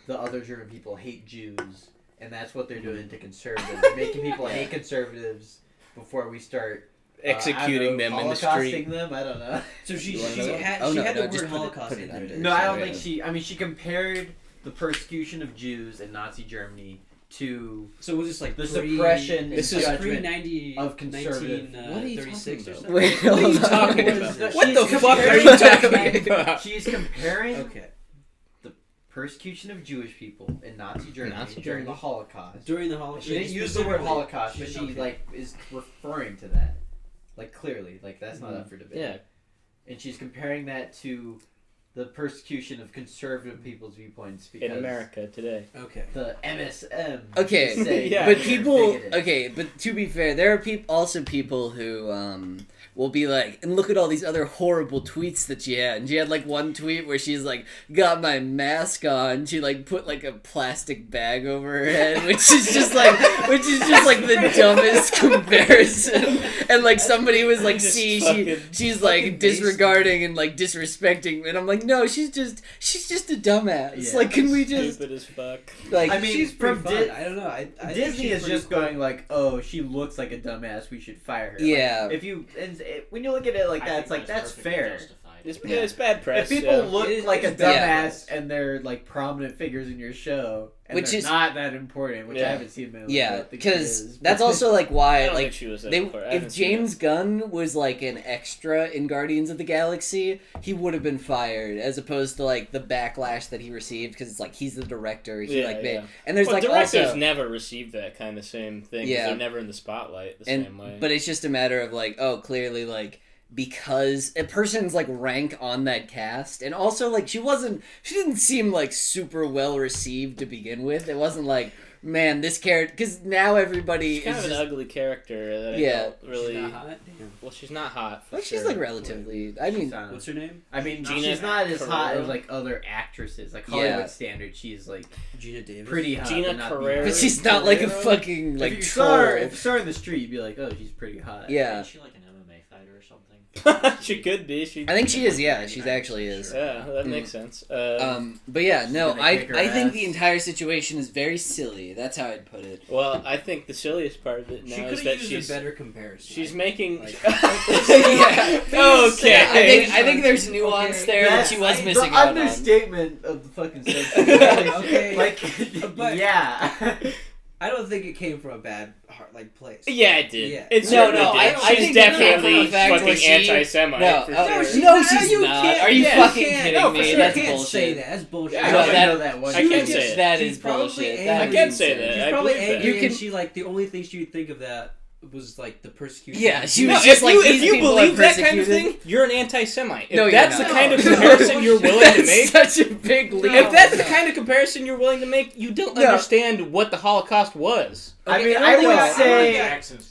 the other German people hate Jews, and that's what they're doing to conservatives. They're making people hate conservatives before we start Executing them in the Holocausting street. them. I don't know. So she You wanna know? had Oh, she no, had no, the just word put it- Holocaust put it in there. under. No, I don't Sorry. think she. I mean, she compared the persecution of Jews in Nazi Germany to So was this like the suppression This and is pre judgment 90 of conservative. What are you 36 talking or about? something? Wait, What are you hold on. talking Was- about? she's What the fuck are comparing- you talking about? She's comparing Okay. the persecution of Jewish people in Nazi Germany Nazi during the Germany. Holocaust. During the Holocaust. She didn't use the word Holocaust, but she like is referring to that. Like, clearly. Like, that's not up for debate. Yeah. And she's comparing that to the persecution of conservative people's viewpoints because in America today. Okay. the MSM. Okay, Yeah. but they're people. bigoted. Okay, but to be fair, there are also people who will be like, and look at all these other horrible tweets that she had. And she had like one tweet where she's like, got my mask on. She like put like a plastic bag over her head, which is just like the dumbest comparison. And like somebody was like, see, she's like disregarding and like disrespecting, and I'm like, no, she's just a dumbass. Yeah. Like, can we just Stupid as fuck. like? I mean, she's pretty from fun. I don't know. I think Disney she's is pretty just cool. going like, oh, she looks like a dumbass. We should fire her. Yeah. Like, if you when you look at it like that, it's like that's fair. It's bad press. If people yeah. look like a it's bad. dumbass and they're like prominent figures in your show, and Which they're is- not that important, which I Yeah. haven't seen them. Yeah, because that's also like I why don't like think she was that they, important. I haven't if seen James Gunn was like an extra in Guardians of the Galaxy, he would have been fired, as opposed to like the backlash that he received because it's like he's the director. He Yeah, like yeah. and there's Well, like directors also never receive that kind of same thing. 'Cause Yeah. they're never in the spotlight the same way. but it's just a matter of like, oh, clearly like because a person's like rank on that cast, and also like she didn't seem like super well received to begin with. It wasn't like, man, this character, because now everybody she's kind is of just, an ugly character that Yeah. I don't really. She's not hot? Damn. Well, she's not hot. For well, she's sure. like relatively. I mean, What's her name? I mean, Gina she's not as hot Carrera? as like other actresses. Like Yeah. Hollywood standards, she's like Gina Davis. pretty hot. Gina but not Carrera? but beyond. she's not like a Carrera? fucking like if you troll. saw her, if you saw her in the street, you'd be like, oh, she's pretty hot. Yeah. Is she like an MMA fighter or something? She could be. I think she is. Yeah, she's actually is. Yeah, that makes sense. But yeah, no, gonna I kick her think ass. the entire situation is very silly. That's how I'd put it. Well, I think the silliest part of it She now could is have that used she's a better comparison. she's making. Like- Yeah. Okay. I think there's nuance Okay, there that That's she was the missing out on. understatement of the fucking sentence. Okay. Like, But- yeah. I don't think it came from a bad place. Yeah, it did. Yeah. It No, certainly no, did. I She's think it came from definitely the fact fucking that she- anti-Semite. No, for oh, sure. she's No, not. you Are can't- you yeah, fucking you can't- kidding no, me? for sure. That's you can't bullshit. say that. That's bullshit. Yeah, I No, only that- know that one. I can't joke. say it. That She's is probably bullshit. angry. That I is can say insane. that. She's I probably believe that. angry. You can- And she like the only thing she would think of that was like the persecution. Yeah, she No, was just if like, you, these if you people believe are that kind of persecuted. thing, you're an anti-Semite. If No, you're that's not. the kind of No. comparison you're willing to That's make, such a big leap. if that's the kind of comparison you're willing to make, you don't No. understand what the Holocaust was. I mean, it I only would got- say,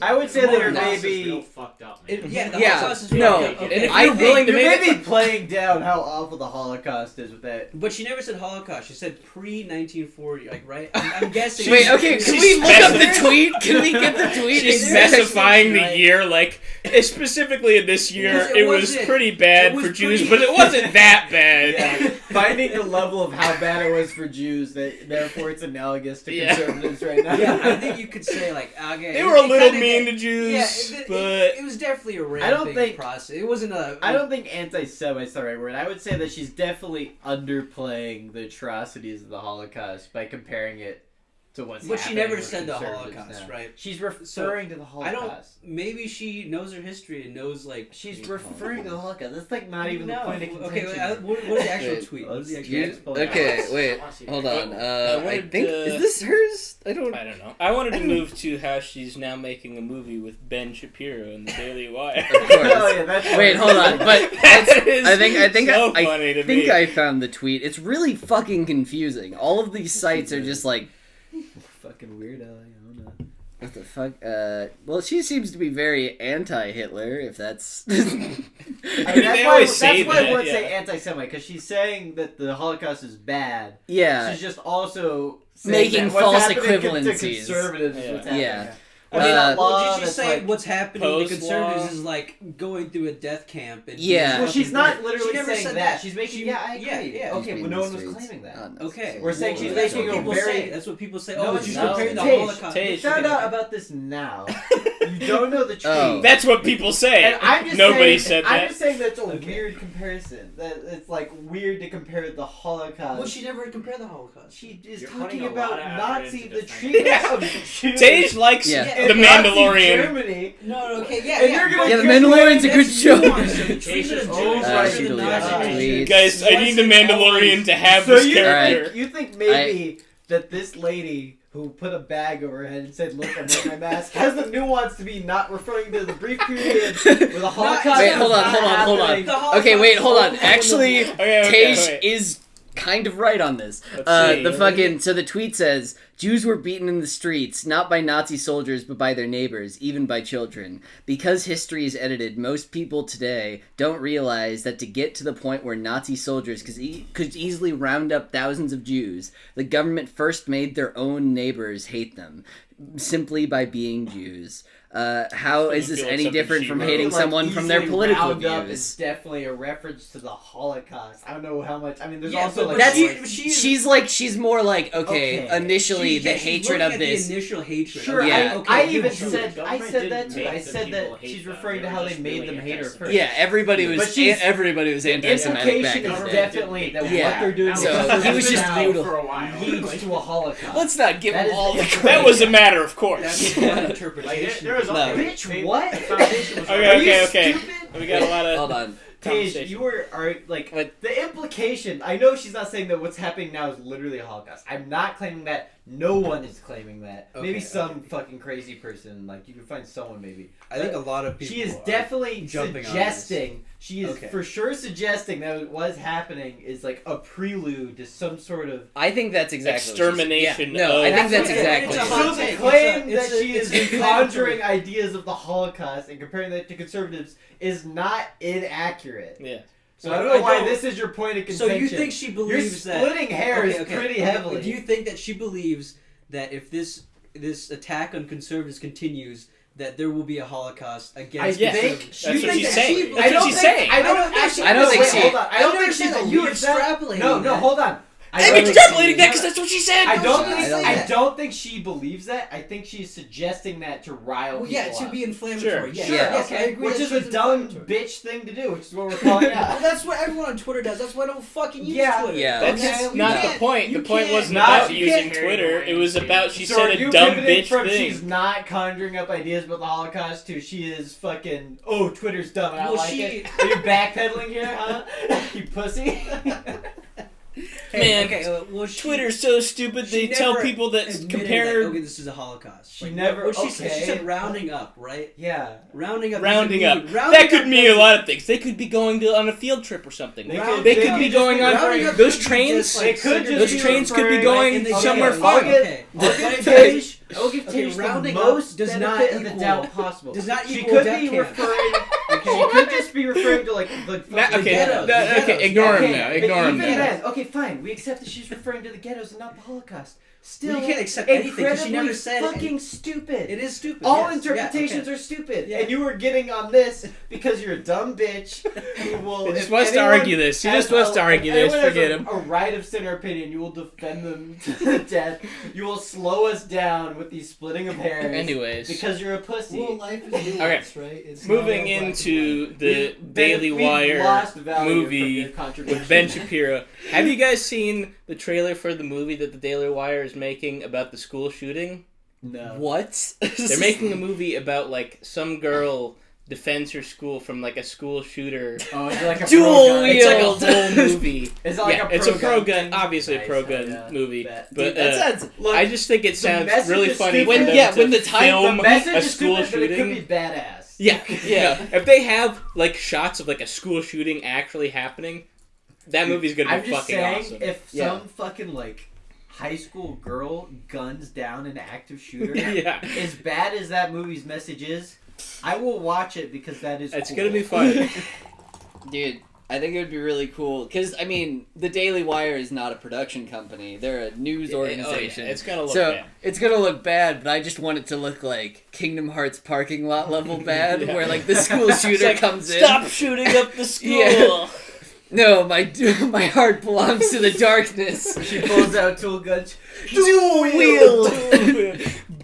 I would say that her Holocaust is maybe. real fucked up, man. Yeah, the Yeah, Holocaust is no, fucked up. and if I you're think willing to You're make maybe playing down how awful the Holocaust is with that. But she never said Holocaust. She said pre-1940. Like, right? I'm guessing. Wait, okay, can She's we look up the specifying- tweet? Can we get the tweet? She's exactly? specifying the right. year, like specifically in this year, Because it it was wasn't- pretty bad it was for Jews, pretty- but it wasn't that bad. Yeah, finding the level of how bad it was for Jews, that therefore it's analogous to Yeah. conservatives right now. Yeah, I think you could say like, okay. They were a it little kinda mean get- to Jews, Yeah, but it was definitely a don't ramping think- process. It wasn't a. I don't think anti-Semite's the right word. I would say that she's definitely underplaying the atrocities of the Holocaust by comparing it to what's But she happening never with said the conservatives Holocaust, now. right? She's referring to the I don't. Holocaust. Maybe she knows her history and knows like. She's referring to the Holocaust. That's like not even the No. point of contention. Okay, what is the actual Wait, tweet? let's What's the see. actual Yeah. Okay, wait, I wanna see hold that. on. I I wanted think to- is this hers? I don't. I don't know. I wanted to move to how she's now making a movie with Ben Shapiro in the Daily Wire. Of course. Oh, yeah, that's Wait, hold on. But That is I think so funny to me. I found the tweet. It's really fucking confusing. All of these sites are just like, fucking weirdo. I don't know. what the fuck? Well, she seems to be very anti-Hitler. If that's. I mean, they that's always say why I that, would yeah. say anti-Semite, because she's saying that the Holocaust is bad. Yeah. She's just also saying Making that what's false happening to equivalencies. conservatives is Yeah. what's happening. Yeah. I mean, Uh, a law Well, did she that's say like, what's happening to post-law. conservatives is like going through a death camp? And Yeah. well, she's not literally She never saying said that. that. She's making. She- Yeah, I yeah, agree. yeah. Okay, She's well, no one being was the claiming that. streets. Okay, We're saying she's that's making what a people very- say. That's what people say. No, Oh, it's she's not. comparing the Tage, Holocaust. Tage. You found out about this now. You don't know the truth. Oh. That's what people say. And I'm just Nobody saying, said I'm that. just saying that's a Okay. weird comparison. That it's like weird to compare the Holocaust. Well, she never compared the Holocaust. She is You're talking putting a lot about of effort Nazi, into the defending treatment it. of Jews Tage likes Yeah. the in Nazi Mandalorian. Germany. No, okay, yeah, And yeah. you're gonna Yeah, The compare Mandalorian's a good That's show. nuance. The treatment of Oh, Jews right, versus she the deleted Nazi the Jews. tweet. Guys, I need the Wasn't Mandalorian always- to have So this you character. think maybe that this lady who put a bag over her head and said, "Look, I'm wearing my mask," has the nuance to be not referring to the brief period where the Holocaust. Wait, hold on. Okay, wait, hold on. Actually, Tej is kind of right on this. So the tweet says, Jews were beaten in the streets, not by Nazi soldiers, but by their neighbors, even by children. Because history is edited, most people today don't realize that to get to the point where Nazi soldiers could easily round up thousands of Jews, the government first made their own neighbors hate them, simply by being Jews. How is this any different from hating someone from their political views? Is definitely a reference to the Holocaust. I don't know how much. I mean, there's also like she's more like initially the hatred of this. The initial hatred. Sure. Yeah. I said that too. I said that she's referring to how they made them hate her first. Yeah, everybody was anti-Semitic back in the day. Implication is definitely that what they're doing. So he was just brutal for a while. Leads to a Holocaust. Let's not give him all the credit. That was a matter of course. That's one interpretation. Bitch, what? Okay. We got a lot of... Hold on. Tej, you are like the implication. I know she's not saying that what's happening now is literally a Holocaust. I'm not claiming that. No one is claiming that. Maybe some fucking crazy person. Like you can find someone maybe. I think a lot of people. She is definitely suggesting. She is for sure suggesting that what was happening is like a prelude to some sort of. I think that's exactly extermination. I think that's exactly. So the claim that she is conjuring ideas of the Holocaust and comparing that to conservatives is not inaccurate. Yeah. So I don't know why this is your point of contention. So you think she believes that... You're splitting hairs pretty heavily. Do you think that she believes that if this attack on conservatives continues, that there will be a Holocaust against... I think... That's what she's saying. That's what she's saying. I don't think she believes that. No, hold on. I'm extrapolating that because that's what she said. I don't think she believes that. I think she's suggesting that to rile people up. To be inflammatory. Sure. Yes, I agree. Which is a dumb bitch thing to do, which is what we're calling out. Well, that's what everyone on Twitter does. That's why I don't fucking use Twitter. Yeah, that's not the point. The point wasn't about using Twitter. It was about she said a dumb bitch thing. She's not conjuring up ideas about the Holocaust to she is fucking, Twitter's dumb and I like it. Are you backpedaling here, huh? You pussy? Man, Twitter's so stupid. They tell people that compare. This is a Holocaust. She never. She said rounding up, right? Yeah, rounding up. That could mean a lot of things. They could be going on a field trip or something. They could be going on those trains. Those trains could be going somewhere fun. I'll give Tej the most benefit of the doubt possible. Does not she equal could be referring. She could just be referring to like the ghettos. Okay, ignore him now. Ignore him now. Okay, fine. We accept that she's referring to the ghettos and not the Holocaust. Still, you can't accept anything because she never said fucking stupid. It is stupid. All interpretations are stupid, and you were getting on this because you're a dumb bitch who will. He just wants to argue this. Forget him. A right of center opinion. You will defend them to death. You will slow us down with these splitting of hairs. Anyways, because you're a pussy. Well, life is nuanced, right? It's moving into the Daily Wire movie with Ben Shapiro. Have you guys seen the trailer for the movie that the Daily Wire is making about the school shooting? No. What? They're making a movie about like some girl defends her school from like a school shooter. Oh, it's like a dual wield. It's like a whole movie. It's like it's a pro gun, obviously a pro gun movie. But dude, that sounds. Look, I just think it sounds really funny when the film a school shooting. It could be badass. Yeah. If they have like shots of like a school shooting actually happening, that movie's gonna be fucking awesome. If some fucking like high school girl guns down an active shooter, as bad as that movie's message is, I will watch it because that is. It's gonna be fun, dude. I think it would be really cool because I mean, the Daily Wire is not a production company; they're a news organization. It's gonna look bad. It's gonna look bad, but I just want it to look like Kingdom Hearts parking lot level bad, where like the school shooter comes in. Stop shooting up the school. No, my heart belongs to the darkness. She pulls out tool guns. Dual wield.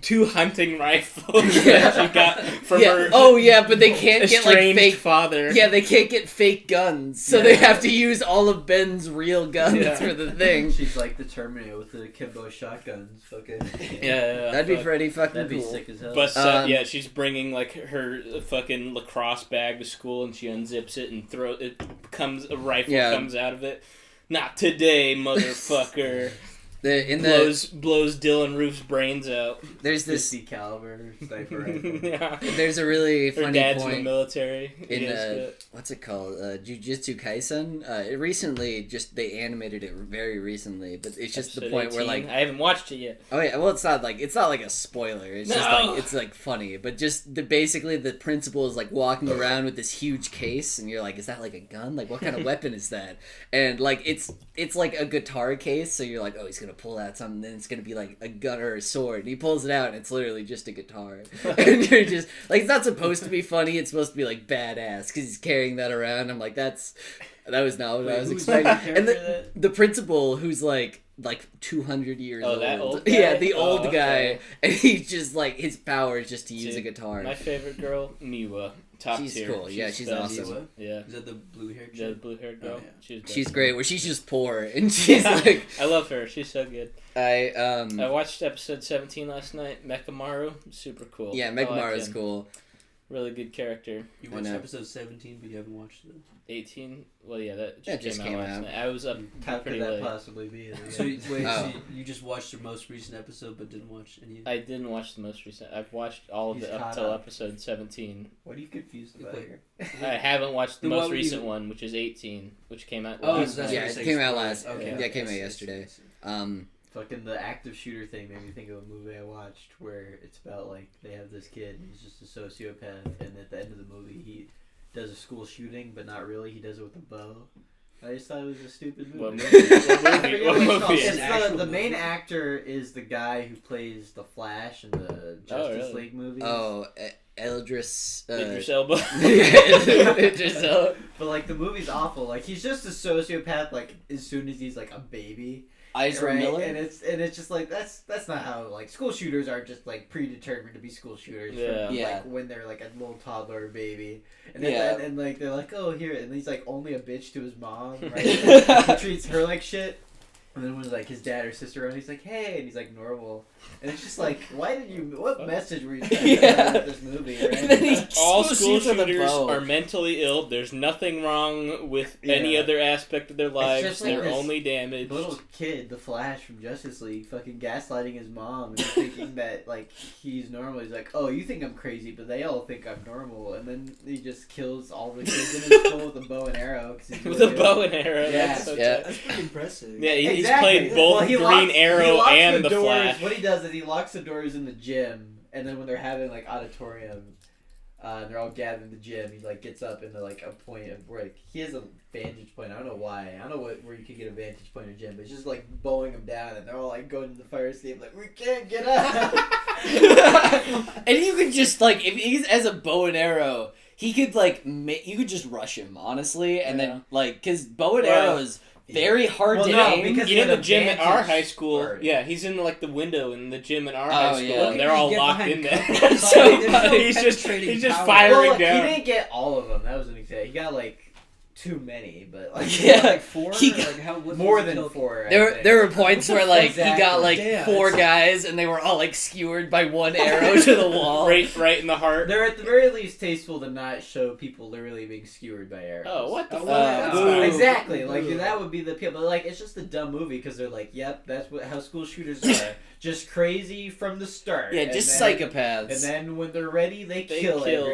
2 hunting rifles that she got from her. Oh yeah, but they can't get like fake father. Yeah, they can't get fake guns, so they have to use all of Ben's real guns for the thing. She's like the Terminator with the Kimbo shotguns. Fucking. That'd be pretty fucking that'd be cool. sick as hell. But she's bringing like her fucking lacrosse bag to school, and she unzips it and a rifle comes out of it. Not today, motherfucker. blows Dylan Roof's brains out. There's this 50 caliber sniper rifle. Yeah. There's a really funny Her dad's point in the military. in what's it called? Jujitsu Kaisen. It recently they animated it very recently, but it's just Episode the point 18. where like I haven't watched it yet. oh yeah, well it's not like a spoiler. It's just like it's like funny, but just basically the principal is like walking around with this huge case, and you're like, is that like a gun? Like what kind of weapon is that? And like it's like a guitar case, so you're like, oh, he's gonna pull out something, then it's gonna be like a gun or a sword. And he pulls it out, and it's literally just a guitar. And you're just like, it's not supposed to be funny. It's supposed to be like badass because he's carrying that around. I'm like, that was not what I was expecting. And the principal, who's like 200 years old. That old guy? Yeah, the old guy, and he's just like his power is just to use a guitar. My favorite girl, Miwa. Top she's tier. cool. Yeah, she's awesome. Miwa? Yeah. Is that the blue-haired Yeah, the blue-haired girl. Oh, yeah. She's great. Where she's just poor, and she's like, I love her. She's so good. I watched episode 17 last night. Mechamaru, super cool. Yeah, Mechamaru's cool. Really good character. You watched episode 17, but you haven't watched it. 18. Well, yeah, that just came out last night. I was up How pretty could that late. possibly be? So so you just watched the most recent episode, but didn't watch any. I didn't watch the most recent. I've watched all of He's it up caught till up. episode 17. What are you confused about here? I haven't watched the Then why most would you- recent one, which is 18, which came out Oh, last so that's night. Yeah, what it you're came out saying, last. spoilers. Yeah, it came out yesterday. Fucking the active shooter thing made me think of a movie I watched where it's about like they have this kid and he's just a sociopath, and at the end of the movie he does a school shooting, but not really. He does it with a bow. I just thought it was a stupid movie. What movie? I forget What what it's movie? called. It's It's an actual the main movie? actor is the guy who plays the Flash in the Justice really? League movies. Oh, Idris. Idris Elba. Idris Elba. But like the movie's awful. Like he's just a sociopath. Like as soon as he's like a baby. Ezra Right? Miller. And it's just like that's not how like school shooters are just like predetermined to be school shooters from Yeah. like when they're like a little toddler or baby, and Yeah. then and like they're like, oh here, and he's like only a bitch to his mom, right? He treats her like shit. And then when like his dad or sister around, he's like, hey, and he's like normal, and it's just like, what message were you trying to send with this movie? Right? And then he All shoots school with a shooters bow. are mentally ill. There's nothing wrong with any other aspect of their lives. just like They're this only damaged. Little kid, the Flash from Justice League, fucking gaslighting his mom and thinking that like he's normal. He's like, oh, you think I'm crazy, but they all think I'm normal. And then he just kills all the kids in his school with a bow and arrow. 'Cause he's With really a good. bow and arrow. Yeah. That's so Yeah. tough. That's pretty impressive. Yeah, he's Exactly. played both Well, he Green locks- Arrow he locks and the doors. Flash. What he does is he locks the doors in the gym, and then when they're having like auditorium, and they're all gathered in the gym, he like gets up into like a point of where like, he has a vantage point. I don't know why. I don't know where you could get a vantage point in a gym, but it's just like bowing them down, and they're all like going to the fire escape like we can't get up. And you could just like, if he's as a bow and arrow, he could like you could just rush him honestly, and then like because bow and arrow is very hard Well, to no, aim. because You know he had the gym at our advantage high school? part. Yeah, he's in like the window in the gym at our high school, yeah. and they're all Get locked behind in there. cover. So There's no he's just penetrating power. firing Well, down. he didn't get all of them. That was an example. He got like too many, but like Yeah. Like four? He- Like how what more was he than killed? 4. I There think. were points where like he got Exactly. like Yeah, 4 it's- guys and they were all like skewered by one arrow to the wall. right in the heart. They're at the very least tasteful to not show people literally being skewered by arrows. Oh, what the Oh, fuck? well, that's Boo. fine. Exactly, like Boo. that would be the appeal, but like it's just a dumb movie because they're like, yep, that's how school shooters are, just crazy from the start. Yeah, And just then- psychopaths. And then when they're ready, they They kill kill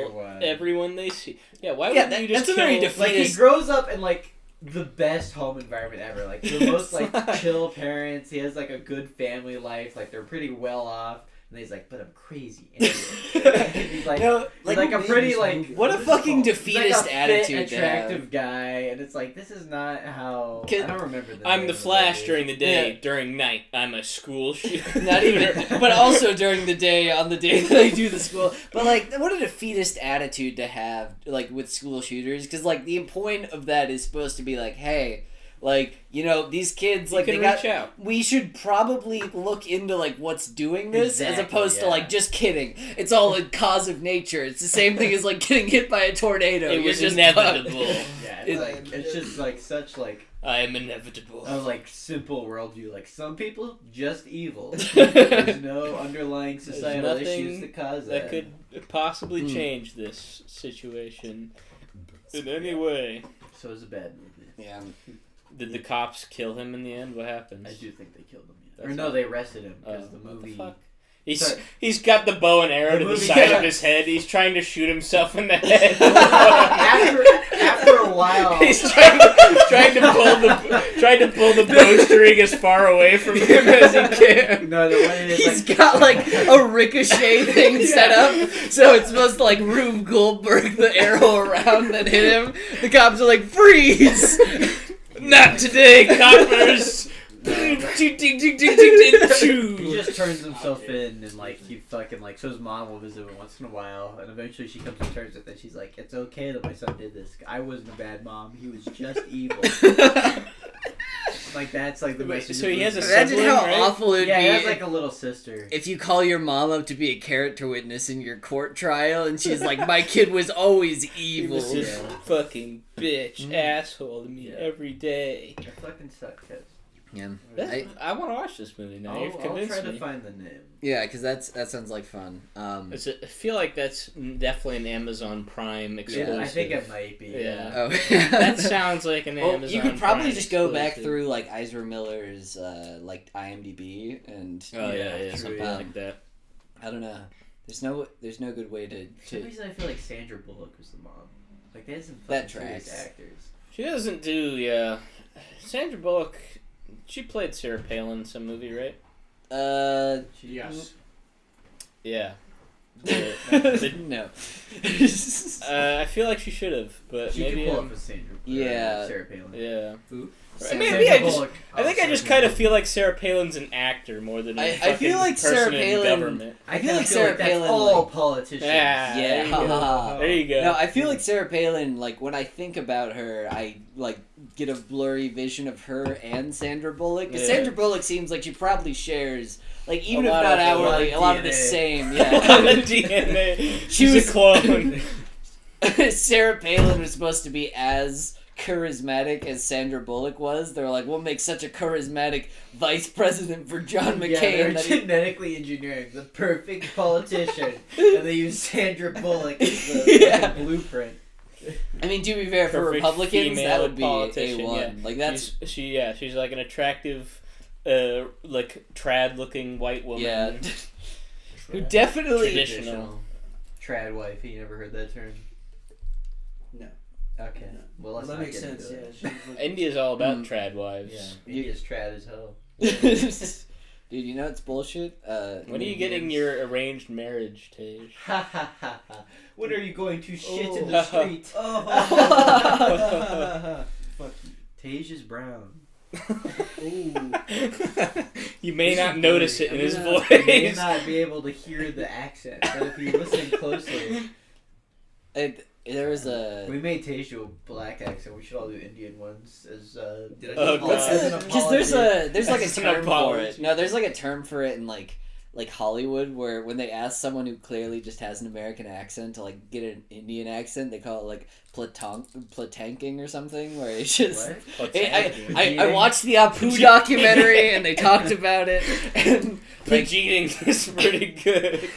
everyone. they see. Yeah, why Yeah, wouldn't you just that's a very kill... defeatist- Like he grows up in like the best home environment ever, like the most like chill parents. He has like a good family life, like they're pretty well off. And he's like, but I'm crazy. Anyway. he's like, No, he's like a pretty like what a is it fucking called? He's like a defeatist fit, attitude to attractive have. guy, and it's like this is not how. I 'Cause don't remember. The I'm name the of Flash movie. during the day. Yeah. During night, I'm a school shooter. Not even, but also during the day, on the day that they do the school. But like, what a defeatist attitude to have, like with school shooters, because like the point of that is supposed to be like, hey, like you know these kids, like You they can got. reach out. We should probably look into like what's doing this, as Exactly, opposed to yeah. like just kidding. It's all a cause of nature. It's the same thing as like getting hit by a tornado. It You're was just inevitable. Yeah, it's like it's just like such like I am inevitable. a like simple worldview. Like some people just evil. There's no underlying societal nothing issues to cause that that. could possibly Hmm. change this situation in any way. So it's a bad movie. Yeah. Did the cops kill him in the end? What happened? I do think they killed him. Yeah. Or no, they arrested him because the movie. What the fuck? He's got the bow and arrow to the side of his head. He's trying to shoot himself in the head. after a while, he's trying to pull the bowstring as far away from him as he can. No, the way he's got like a ricochet thing set up, so it's supposed to like Rube Goldberg the arrow around that hit him. The cops are like, freeze! Not today, coppers. He just turns himself in and like he fucking like so his mom will visit him once in a while and eventually she comes to terms with it. She's like, it's okay that my son did this. I wasn't a bad mom. He was just evil. Like that's like the message. So he has a Imagine sibling, how right? awful it would be. Yeah, he has like a little sister. If you call your mom up to be a character witness in your court trial and she's like, my kid was always evil. He was this fucking bitch asshole to me every day. That fucking sucks, kids. Yeah. I want to watch this movie now. You've I'll convinced try to me. find the name. Yeah, because that sounds like fun. I feel like that's definitely an Amazon Prime exclusive. Yeah, I think it might be. Yeah. Oh. That sounds like an Amazon. You could probably Prime just go back exclusive. through like Ezra Miller's like IMDb and Something like that. I don't know. There's no good way to. For some reason, I feel like Sandra Bullock was the mom. Like they had some That fucking serious tracks. actors. She doesn't do Sandra Bullock. She played Sarah Palin in some movie, right? Yes. Yeah. No. I feel like she should have, but She maybe could pull up a Sandra. Yeah. Sarah Palin. yeah. Who? Maybe I think I just kind of feel like Sarah Palin's an actor more than a I fucking feel like person Sarah in Palin- government. I feel feel like Sarah that's Palin, all like- politicians. Yeah. Yeah. There you go. There you go. No, I feel like Sarah Palin, like, when I think about her, I, like, get a blurry vision of her and Sandra Bullock. Because Yeah. Sandra Bullock seems like she probably shares, like, even A if lot not of- hourly, a lot of the DNA. same, A yeah. lot of DNA. She's was- a clone. Sarah Palin was supposed to be as charismatic as Sandra Bullock was. They were like, we'll make such a charismatic vice president for John McCain. Yeah, they're that he- genetically engineering the perfect politician, and they use Sandra Bullock as the Yeah. blueprint. I mean, to be fair, for Perfect Republicans, that female would be politician, A1. yeah. Like, that's... She's like an attractive, like trad-looking white woman. Yeah. Who definitely... Traditional. Trad wife. You never heard that term? No. Okay. No. Well, let's that not makes get sense. into Yeah. it. She's like, India's all about trad Yeah. wives. India's trad as hell. Dude, you know it's bullshit? When are you getting your arranged marriage, Tej? Ha ha ha ha. When are you going to shit in Oh. the street? oh. Fuck you. Tej is brown. You may This not is notice it blurry. in his You may voice. not be able to hear the accent, but if you listen closely, There was a... we made Tej do a black accent. We should all do Indian ones as Did I Oh, just- God. as an Because there's like a That's an term for apology. it. No, there's like a term for it in like Hollywood where when they ask someone who clearly just has an American accent to like get an Indian accent, they call it like platanking or something, where it's just... What? I watched the Apu documentary and they talked about it. And like, Cheating is pretty good.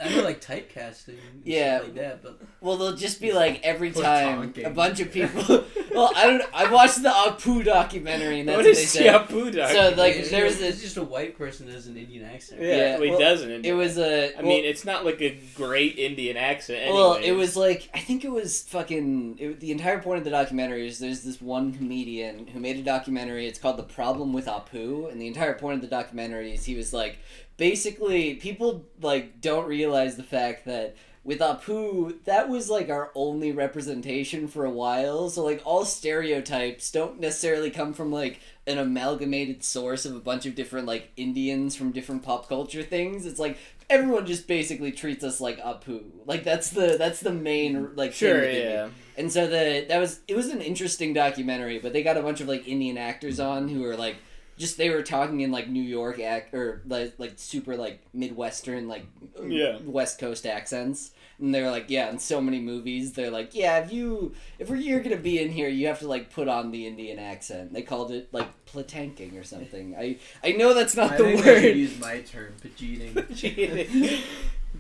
I know like typecasting. And Yeah. stuff like that, but well, they'll just be like every time Platonking. a bunch of people. Well, I watched the Apu documentary and that's What what they is said. Apu So like it's there's it's this. just a white person that has an Indian accent. Yeah, well, he doesn't. It was a. I mean, it's not like a great Indian accent. Anyways. Well, it was like I think it was fucking. The entire point of the documentary is there's this one comedian who made a documentary. It's called "The Problem with Apu," and the entire point of the documentary is he was like, basically, people like don't realize the fact that with Apu, that was like our only representation for a while. So like all stereotypes don't necessarily come from like an amalgamated source of a bunch of different like Indians from different pop culture things. It's like everyone just basically treats us like Apu. Like that's the main like sure, thing that they do. yeah. And so it was an interesting documentary, but they got a bunch of like Indian actors on who were like just they were talking in like New York or like super like Midwestern like Yeah. West Coast accents. And they're like, yeah, in so many movies, they're like, yeah, if you're gonna be in here, you have to like put on the Indian accent. They called it like platanking or something. I know that's not I the think I should word. use my term, pajeeting.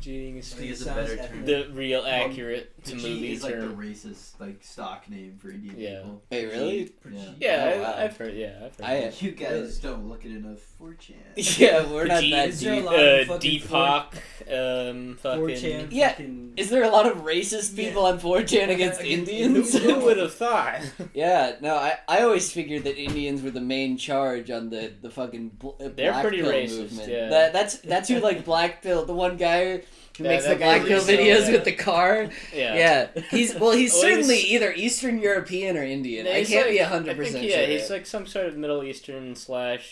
Cheating is I think it's a Sounds better epic. term. the real accurate. It's a movie is like the term. racist like stock name for Indian Yeah. people. Hey, really? Yeah, Oh, wow. I've heard. Yeah, I've heard. You guys don't look at enough 4chan. Yeah, we're not G- that Is there a deep. lot of fucking Deepak, fucking. 4chan, Yeah. fucking... Is there a lot of racist people on 4chan against Indians? Who would have thought? Yeah, no, I always figured that Indians were the main charge on the fucking They're Black pretty Pill racist, movement. yeah. That's who like Black Pill, the one guy who makes the that Black guy Pill we saw, videos yeah. with the car. Yeah. He's he's- certainly either Eastern European or Indian. I He's can't be like- 100% I think, sure. yeah, he's like some sort of Middle Eastern /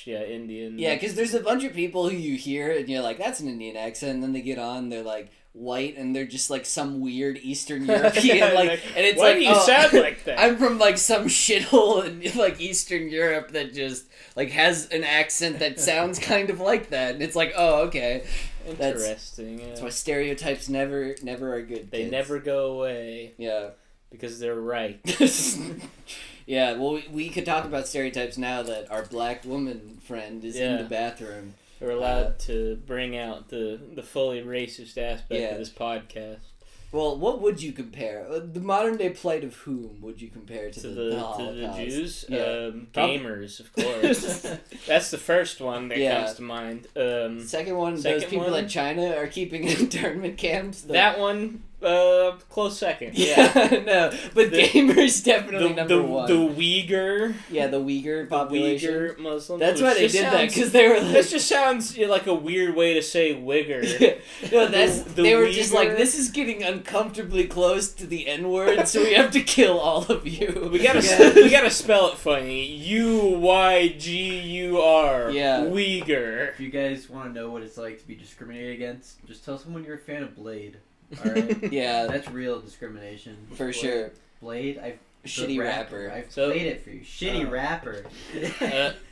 Indian. Yeah, because there's a bunch of people who you hear and you're like, that's an Indian accent, and then they get on, they're like white, and they're just like some weird Eastern European, and it's why like, do you sound like that? I'm from like some shithole in like Eastern Europe that just like has an accent that sounds kind of like that, and it's like, oh, okay. Interesting. That's why stereotypes never are good. They kids. never go away Yeah. because they're right. Yeah. Well, we could talk about stereotypes now that our black woman friend is in the bathroom. We're allowed to bring out the fully racist aspect of this podcast. Well, what would you compare? The modern day plight of whom would you compare to the to Holocaust? the Jews? Yeah. Gamers, of course. That's the first one that comes to mind. Second one, those second people one? in China are keeping internment camps. That one, close second. Yeah, no, but gamers definitely number one. The Uyghur. Yeah, the Uyghur population. Uyghur Muslims. That's why they did that, because they were like... This just sounds like a weird way to say Uyghur. No, they were just like, Uyghur? this is getting uncomfortably close to the N-word, so we have to kill all of you. We gotta spell it funny. Uyghur. Yeah. Uyghur. If you guys want to know what it's like to be discriminated against, just tell someone you're a fan of Blade. Alright? Yeah, That's real discrimination. for sure. Blade, Shitty rapper. I've So- played it for you. Shitty rapper.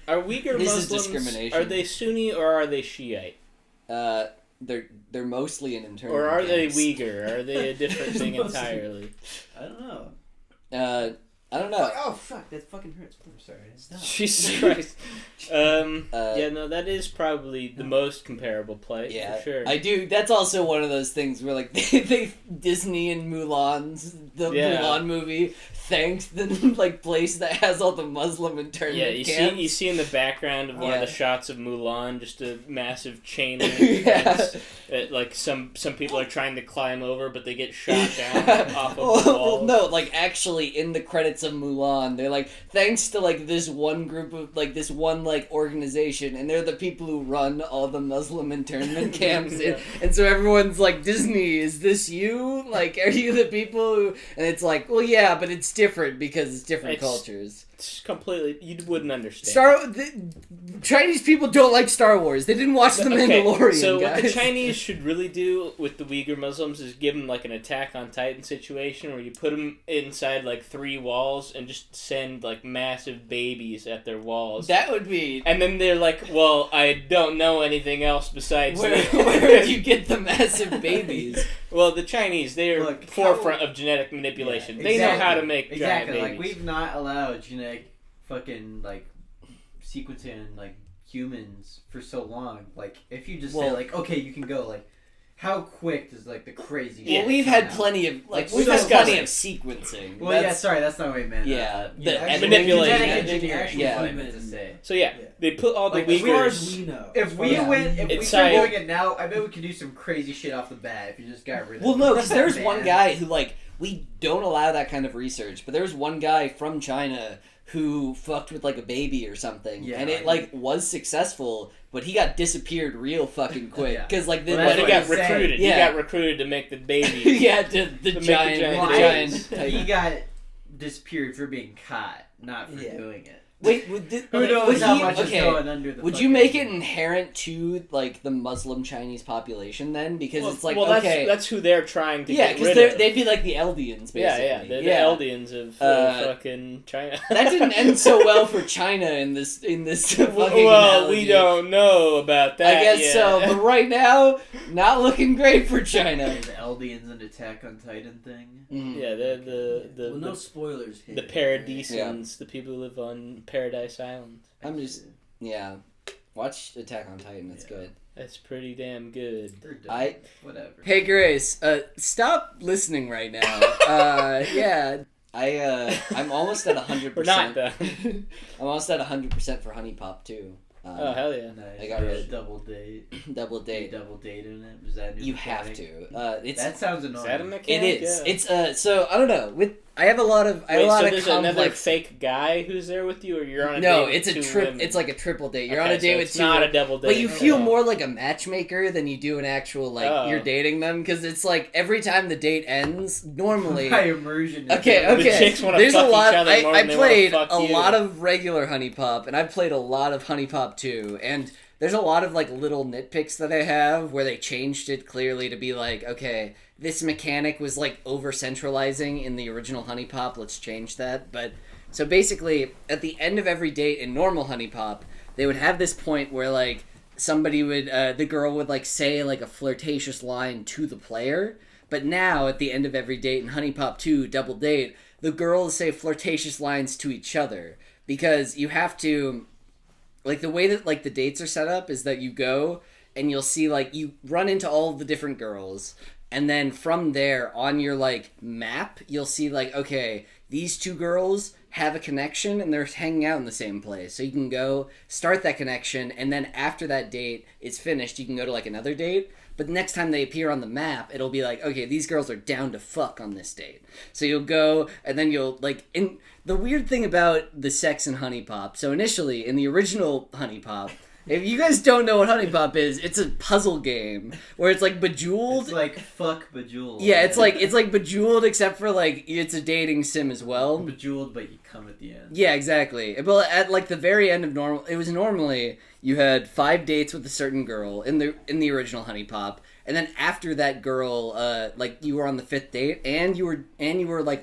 Are Uyghur This is Muslims? discrimination. Are they Sunni or are they Shiite? They're mostly in internment Or are they camps. Uyghur? Are they a different thing Mostly. entirely? I don't know. I don't know. Oh, fuck, that fucking hurts. I'm sorry. Stop. Jesus Christ. Yeah, no, that is probably the most comparable play, Yeah, for sure. I do. That's also one of those things where like they Disney and Mulan movie thanks the like place that has all the Muslim internment camps. You see in the background of one of Yeah. the shots of Mulan just a massive chain link Yeah. fence that like some people are trying to climb over but they get shot down off of the wall. Well, no, like actually in the credits of Mulan, they're like thanks to like this one group of like this one like organization, and they're the people who run all the Muslim internment camps, and so everyone's like, Disney, is this you? Like, are you the people who? And it's like, well, yeah, but it's different because it's different cultures. It's completely you wouldn't understand. Chinese people don't like Star Wars. They didn't watch The Mandalorian. So guys. what the Chinese should really do with the Uyghur Muslims is give them like an Attack on Titan situation where you put them inside like 3 walls and just send like massive babies at their walls. That would be. And then they're like, well, I don't know anything else besides Where that. would you get the massive babies? Well, the Chinese, they're Look, forefront of genetic manipulation. Yeah, They know exactly. how to make giant Exactly. babies. Like, we've not allowed genetic fucking, like, sequencing, like, humans for so long. Like, if you just say, like, okay, you can go, like, how quick does, like, the crazy Well, shit we've come had out? plenty of Like, we've so had plenty disgusting. of sequencing. Well, yeah, sorry, that's not what I meant. Yeah, the actually, manipulation. genetic editing, engineering. yeah. Is what I meant to say. So yeah, they put all the Like, As far as Uyghurs. we know. If we Yeah. if we It's start like- doing it now, I bet we could do some crazy shit off the bat if you just got rid of Well, no, because there's man. one guy who like we don't allow that kind of research, but there was one guy from China who fucked with like a baby or something, Yeah, and it like was successful, but he got disappeared real fucking quick Yeah. because like the Well, But that's he what got I'm saying. recruited. Yeah. He got recruited to make the baby. yeah the make the giant giant the babies. giant. He got disappeared for being caught, not for Yeah. doing it. Wait, Who okay, knows would how he- much okay. is going under the Would you fucking- make it inherent to like the Muslim Chinese population then? Because it's like okay, that's who they're trying to yeah, get because rid of. they'd be like the Eldians, basically. Yeah, they're the Eldians of fucking China. That didn't end so well for China in this fucking well, analogy. we don't know about that. I guess yet. so, but right now, not looking great for China. The Eldians and Attack on Titan thing. Yeah, they're the Well, no spoilers here. the Paradisans, the people who live on Paradise Island. I'm just, yeah. Watch Attack on Titan, it's good. That's pretty damn good. Whatever. Hey Grace, stop listening right now. Yeah. I'm almost at 100%. We're not done. I'm almost at 100% for Huniepop too. Oh hell yeah! Nice. I got rid. Double date. Double date. Double date in it. Was that? You have to. That sounds annoying. Is that a mechanic? It is. Yeah. It's so I don't know. I have a lot of Wait, so there's another fake guy who's there with you, or you're on a date with it's a two trip. women? It's like a triple date. You're Okay, on a date so with it's two. not a double date. But you feel more like a matchmaker than you do an actual you're dating them, because it's like every time the date ends, normally. My immersion. Okay. The chicks want to There's fuck a lot. each other more I than they played wanna fuck a you. lot of regular Huniepop, and I've played a lot of Huniepop too, and. There's a lot of little nitpicks that I have where they changed it clearly to be like, okay, this mechanic was over centralizing in the original Huniepop. Let's change that. But so basically, at the end of every date in normal Huniepop, they would have this point where somebody would the girl would say a flirtatious line to the player. But now at the end of every date in Huniepop 2 Double Date, the girls say flirtatious lines to each other, because you have to. The way that, the dates are set up is that you go and you'll see, you run into all of the different girls, and then from there, on your, map, you'll see, okay, these two girls have a connection and they're hanging out in the same place. So you can go start that connection, and then after that date is finished, you can go to, another date. But the next time they appear on the map, it'll be okay, these girls are down to fuck on this date. So you'll go, and then you'll, in the weird thing about the sex in Huniepop, so initially, in the original Huniepop, if you guys don't know what Huniepop is, it's a puzzle game where it's Bejeweled. It's fuck Bejeweled. Yeah, it's like Bejeweled, except for it's a dating sim as well. Bejeweled, but you come at the end. Yeah, exactly. But at the very end of normal, it was normally you had 5 dates with a certain girl in the original Huniepop, and then after that girl, you were on the 5th date, and you were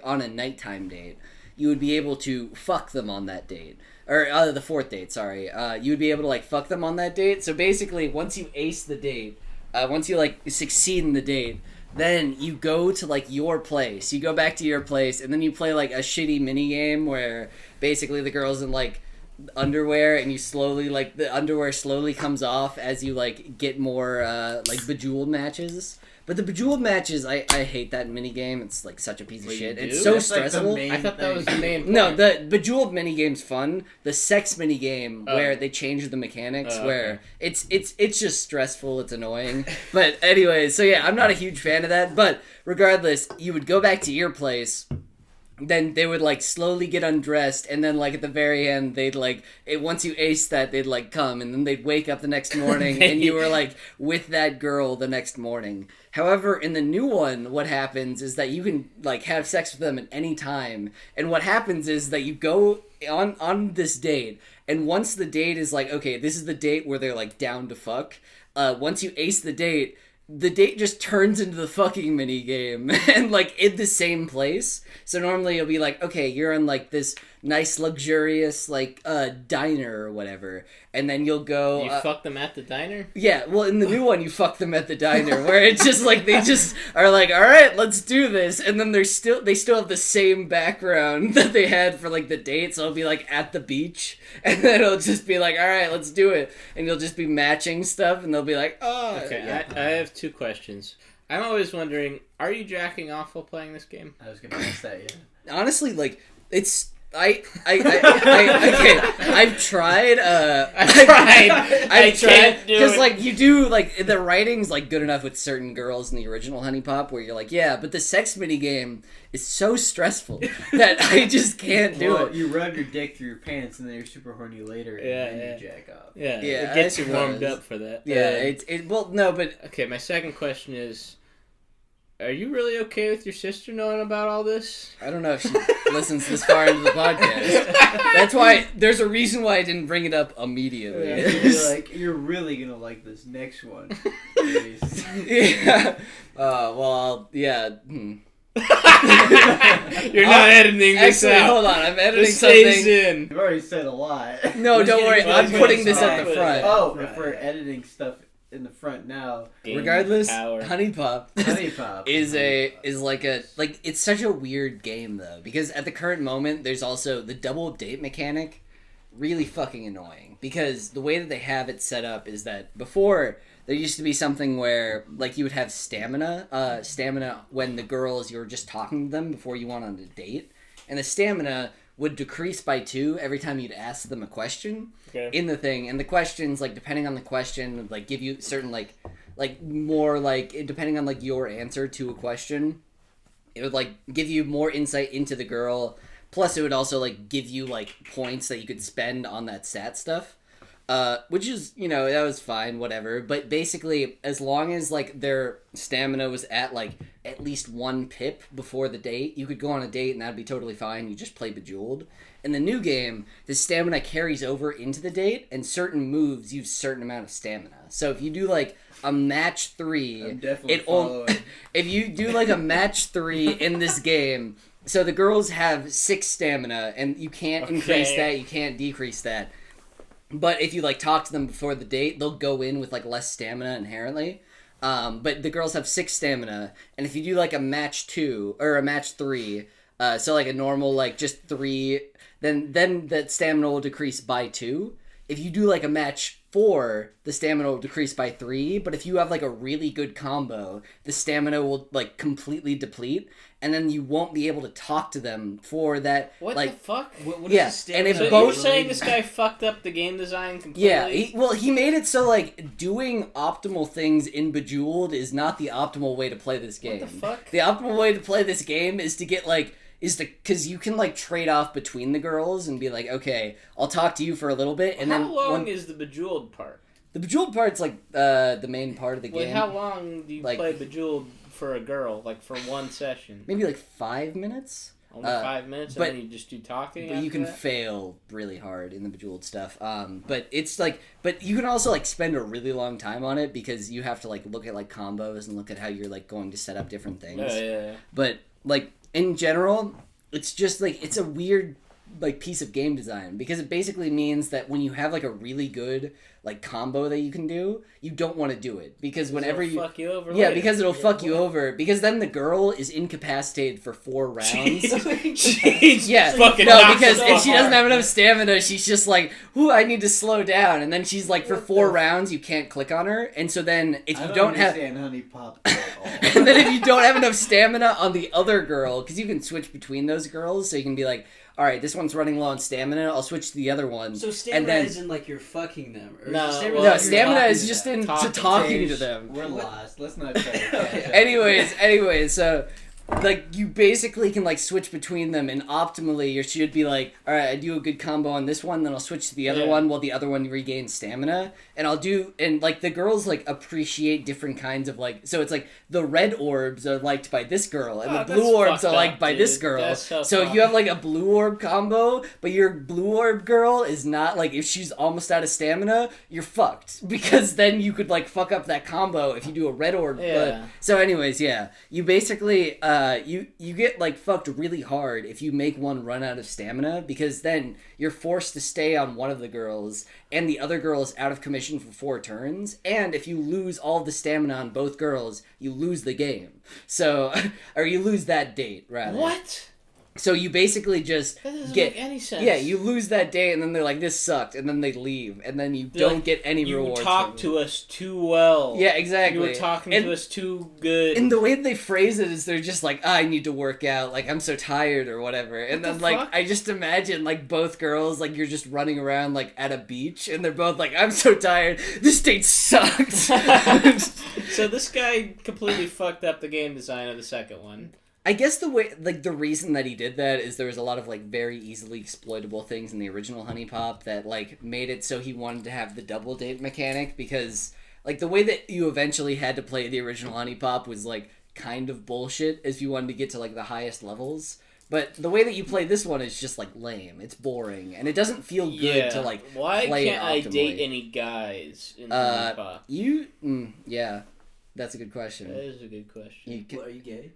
on a nighttime date. You would be able to fuck them on that date. Or, the 4th date, sorry. You would be able to, fuck them on that date. So basically, once you ace the date, once you, succeed in the date, then you go to, your place. You go back to your place, and then you play, a shitty minigame where basically the girl's in, underwear, and you slowly, the underwear slowly comes off as you, get more, Bejeweled matches. But the Bejeweled matches, I hate that minigame. It's such a piece of shit. It's so stressful. I thought that was the main point. No, the Bejeweled minigame's fun. The sex minigame where they change the mechanics, where it's just stressful. It's annoying. But anyways, so yeah, I'm not a huge fan of that. But regardless, you would go back to your place. Then they would slowly get undressed, and then at the very end they'd once you aced that, they'd come, and then they'd wake up the next morning and you were with that girl the next morning. However, in the new one, what happens is that you can have sex with them at any time, and what happens is that you go on this date, and once the date is okay, this is the date where they're down to fuck, once you ace the date just turns into the fucking mini game, and in the same place. So normally it'll be okay, you're in this nice luxurious diner or whatever, and then you'll go. You fuck them at the diner? Yeah, well, in the new one you fuck them at the diner, where it's just they just are all right, let's do this, and then they still have the same background that they had for the date, so it'll be at the beach, and then it'll just be all right, let's do it, and you'll just be matching stuff, and they'll be oh. Okay, yeah. I have 2 questions. I'm always wondering, are you jacking off while playing this game? I was gonna ask that, yeah. Honestly, it's. I've tried. I tried because you do the writing's good enough with certain girls in the original Huniepop where you're yeah, but the sex mini game is so stressful that I just can't do it. You rub your dick through your pants and then you're super horny later, and then you jack off. Yeah, it gets you warmed up for that. Yeah, Okay, my second question is, are you really okay with your sister knowing about all this? I don't know if she listens this far into the podcast. That's why there's a reason why I didn't bring it up immediately. Yeah, you're really gonna like this next one. Yeah. Well, yeah. You're not editing this actually, out. Hold on, I'm editing this stays something. in. You've already said a lot. No, don't worry. I'm putting this at the front. Oh, if we're editing stuff in the front now. Regardless, Power. Huniepop is it's such a weird game though, because at the current moment there's also the double date mechanic, really fucking annoying, because the way that they have it set up is that before there used to be something where, like, you would have stamina when the girls, you were just talking to them before you went on a date. And the stamina would decrease by 2 every time you'd ask them a question in the thing. And the questions, like, depending on the question, would, like, give you certain, like more, like, depending on, like, your answer to a question, it would, like, give you more insight into the girl. Plus, it would also, like, give you, like, points that you could spend on that stat stuff. Which is, you know, that was fine, whatever. But basically, as long as, like, their stamina was at, like, at least 1 pip before the date, you could go on a date and that'd be totally fine. You just play Bejeweled. In the new game, the stamina carries over into the date, and certain moves use certain amount of stamina. So if you do, like, a match 3... if you do, like, a match 3 in this game... So the girls have 6 stamina, and you can't increase that, you can't decrease that. But if you, like, talk to them before the date, they'll go in with, like, less stamina inherently. But the girls have 6 stamina, and if you do, like, a match 2, or a match 3, so, like, a normal, like, just 3, then that stamina will decrease by 2. If you do, like, a match 4, the stamina will decrease by 3, but if you have, like, a really good combo, the stamina will, like, completely deplete, and then you won't be able to talk to them for that. What like, the fuck? What yeah, is and if so both... you're saying this guy fucked up the game design completely? Yeah, he made it so, like, doing optimal things in Bejeweled is not the optimal way to play this game. What the fuck? The optimal way to play this game is to get, like... because you can, like, trade off between the girls and be like, okay, I'll talk to you for a little bit, and how then... long is the Bejeweled part? The Bejeweled part's, like, the main part of the game. How long do you like, play Bejeweled for a girl? Like, for one session? Maybe, like, 5 minutes? Only 5 minutes, and then you just do talking. But you can fail really hard in the Bejeweled stuff. But it's like, but you can also, like, spend a really long time on it because you have to, like, look at, like, combos and look at how you're, like, going to set up different things. Yeah. But, like, in general, it's just, like, it's a weird, like, piece of game design because it basically means that when you have, like, a really good, like, combo that you can do, you don't want to do it because whenever it'll fuck you over. Yeah, later. because it'll fuck you over because then the girl is incapacitated for 4 rounds. Yeah, because if she doesn't have enough stamina, she's just like, "Ooh, I need to slow down," and then she's like, for 4 rounds, you can't click on her, and so then if you don't have Huniepop and then if you don't have enough stamina on the other girl, because you can switch between those girls, so you can be like, all right, this one's running low on stamina, I'll switch to the other one. So stamina isn't like you're fucking them? Or stamina is just into talking to them. We're lost. Let's not try to catch up. Anyways, so... like, you basically can, like, switch between them, and optimally, you should be like, alright, I do a good combo on this one, then I'll switch to the other one while the other one regains stamina, and like, the girls, like, appreciate different kinds of, like, so it's like, the red orbs are liked by this girl, and the blue orbs are liked by this girl, so if you have, like, a blue orb combo, but your blue orb girl is not, like, if she's almost out of stamina, you're fucked, because then you could, like, fuck up that combo if you do a red orb, so anyways, you basically, you get, like, fucked really hard if you make one run out of stamina, because then you're forced to stay on one of the girls, and the other girl is out of commission for 4 turns, and if you lose all the stamina on both girls, you lose the game. So, or you lose that date, rather. What? So you basically just that doesn't make any sense. Yeah, you lose that day, and then they're like, "This sucked," and then they leave, and then you don't get any rewards. You talked to us too well. Yeah, exactly. You were talking to us too good. And the way they phrase it is they're just like, "I need to work out," like, "I'm so tired," or whatever. And then, like, I just imagine, like, both girls, like, you're just running around, like, at a beach, and they're both like, "I'm so tired. This date sucked." So this guy completely fucked up the game design of the second one. I guess the reason that he did that is there was a lot of, like, very easily exploitable things in the original Huniepop that, like, made it so he wanted to have the double date mechanic, because, like, the way that you eventually had to play the original Huniepop was, like, kind of bullshit if you wanted to get to, like, the highest levels. But the way that you play this one is just, like, lame. It's boring, and it doesn't feel good to, like, why play can't I optimally. date any guys in Huniepop? Yeah, that's a good question. That is a good question. Are you gay?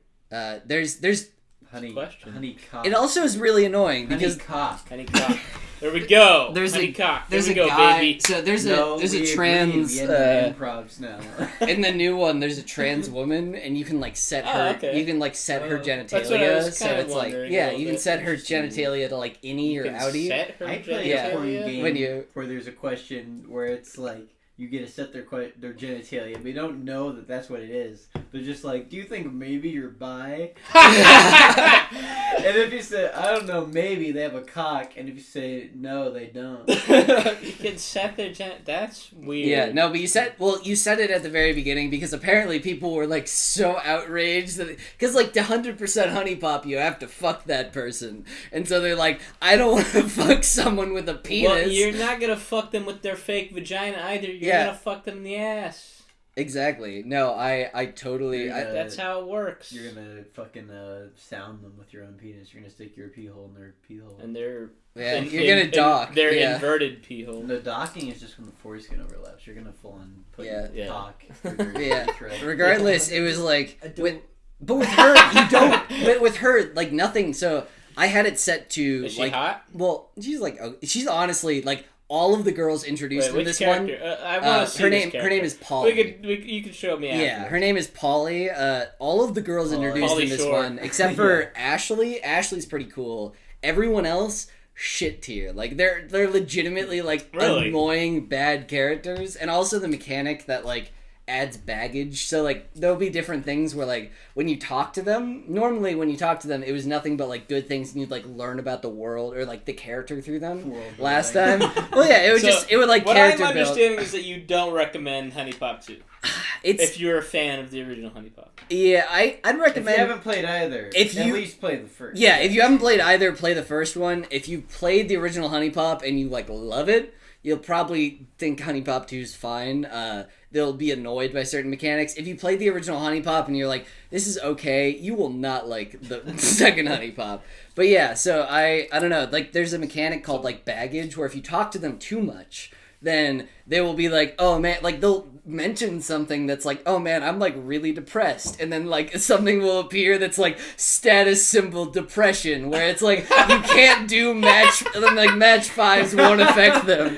There's Honeycock. It also is really annoying because Honeycock. There we go. There's a guy. Baby. So there's a trans. Improvs now. In the new one, there's a trans woman, and you can, like, set her. You can, like, set her genitalia. So it's like, you can set her genitalia to, like, innie or outie. Set her I play a porn game where there's a question where it's like, you get to set their genitalia, but you don't know that that's what it is. They're just like, do you think maybe you're bi? And if you say, I don't know, maybe they have a cock, and if you say no, they don't. You can set their that's weird. Yeah, no, but you said it at the very beginning because apparently people were like so outraged that because like to 100% Huniepop you have to fuck that person, and so they're like, I don't want to fuck someone with a penis. Well, you're not gonna fuck them with their fake vagina either. You're gonna fuck them in the ass. Exactly. No, I totally. That's how it works. You're gonna fucking sound them with your own penis. You're gonna stick your pee hole in their pee hole. And they're you're gonna dock. They're inverted pee hole. The docking is just when the foreskin overlaps. You're gonna full on put your dock. Regardless, it was like but with her you don't. But with her like nothing. So I had it set to Is she hot? Well, she's honestly like. All of the girls introduced in this character? one. I want to see her this name. Her name is Polly. You can show me after. Yeah, her name is Polly. All of the girls introduced in this one, except for Ashley. Ashley's pretty cool. Everyone else, shit tier. Like they're legitimately like annoying bad characters, and also the mechanic that like adds baggage. So like there'll be different things where like when you talk to them, normally when you talk to them it was nothing but like good things and you'd like learn about the world or like the character through them. Last time well yeah it would like what character I'm understanding build. Is that you don't recommend Huniepop 2 if you're a fan of the original Huniepop. Yeah, I'd recommend. If you haven't played either, at least play the first. Yeah, if you haven't played either, play the first one. If you played the original Huniepop and you like love it, you'll probably think Huniepop 2 is fine. They'll be annoyed by certain mechanics. If you played the original Huniepop and you're like, this is okay, you will not like the second Huniepop. But yeah, so I don't know, like there's a mechanic called like baggage where if you talk to them too much, then they will be like, oh man, like they'll mention something that's like, oh man, I'm like really depressed, and then like something will appear that's like status symbol depression, where it's like you can't do match, and then like match 5s won't affect them,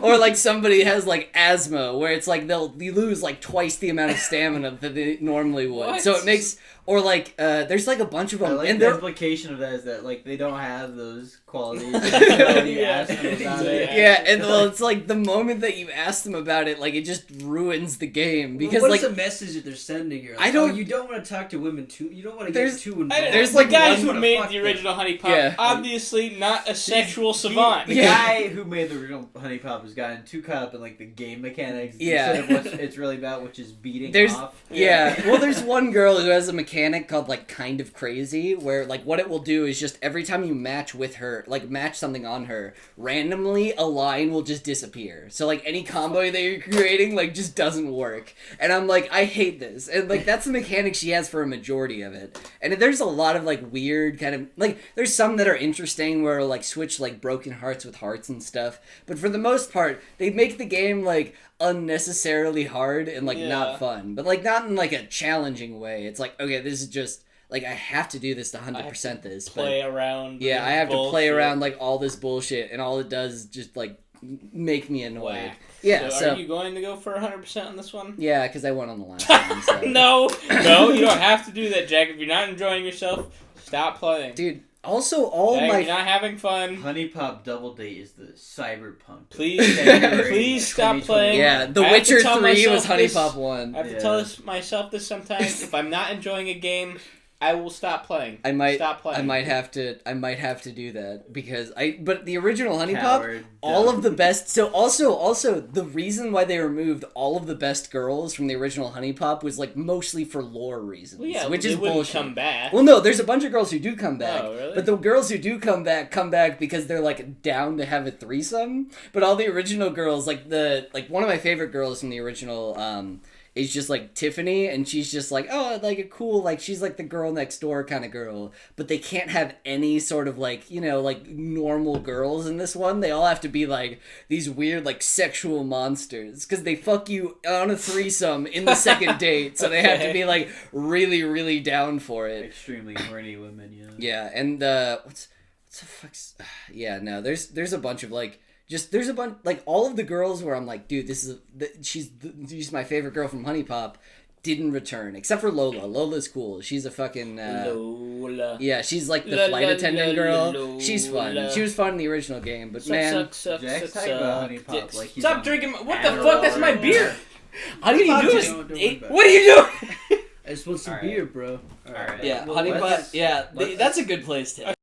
or like somebody has like asthma, where it's like you lose like twice the amount of stamina that they normally would. What? So it makes. Or like, there's like a bunch of them. I like and the implication of that is that like they don't have those qualities. You ask them about it. Yeah, and well, it's like the moment that you ask them about it, like it just ruins the game because what like is the message that they're sending here? Like, I don't. You don't want to talk to women too. You don't want to get too involved. There's like like guys who made the original Huniepop, obviously not a sexual savant. The guy who made the original Huniepop has gotten too caught up in like the game mechanics instead of what it's really about, which is beating off. Yeah, well, there's one girl who has a mechanic called like kind of crazy, where like what it will do is just every time you match with her, like match something on her, randomly a line will just disappear. So like any combo that you're creating like just doesn't work. And I'm like, I hate this. And like that's the mechanic she has for a majority of it. And there's a lot of like weird kind of like there's some that are interesting where it'll like switch like broken hearts with hearts and stuff. But for the most part, they make the game like unnecessarily hard and like not fun. But like not in like a challenging way. It's like, okay, this is just like I have to do this to 100% this. Play around. Yeah, I have to play around like all this bullshit, and all it does is just like make me annoyed. Whack. Yeah. So are you going to go for 100% on this one? Yeah, because I won on the last one. So. No, you don't have to do that, Jack. If you're not enjoying yourself, stop playing, dude. Also, all Jack, my you're not having fun. Huniepop Double Date is the cyberpunk. Please stop playing. Yeah, The Witcher 3 was Huniepop 1. I have to tell myself this sometimes. If I'm not enjoying a game, I will stop playing. I might stop playing. I might have to do that because but the original Huniepop, all of the best. So also the reason why they removed all of the best girls from the original Huniepop was like mostly for lore reasons. Well, yeah, which is bullshit. Come back. Well, no, there's a bunch of girls who do come back. Oh, really? But the girls who do come back because they're like down to have a threesome. But all the original girls, like one of my favorite girls from the original is just like Tiffany, and she's just like, oh, like a cool, like she's like the girl next door kind of girl, but they can't have any sort of like, you know, like normal girls in this one. They all have to be like these weird like sexual monsters because they fuck you on a threesome in the second date, so they have to be like really, really down for it. Extremely horny women, yeah. Yeah, and what's the fuck's no, there's a bunch of like. There's a bunch, like, all of the girls where I'm like, dude, she's my favorite girl from Huniepop. didn't return, except for Lola. Lola's cool. She's a fucking Lola. Yeah, she's like the flight attendant girl. She's fun. She was fun in the original game, but Jack's talking about Huniepop like he's Stop drinking. What the fuck? That's my beer. How do you do it? What are you doing? I just want some beer, bro. Alright. Yeah, Huniepop. Yeah, that's a good place to.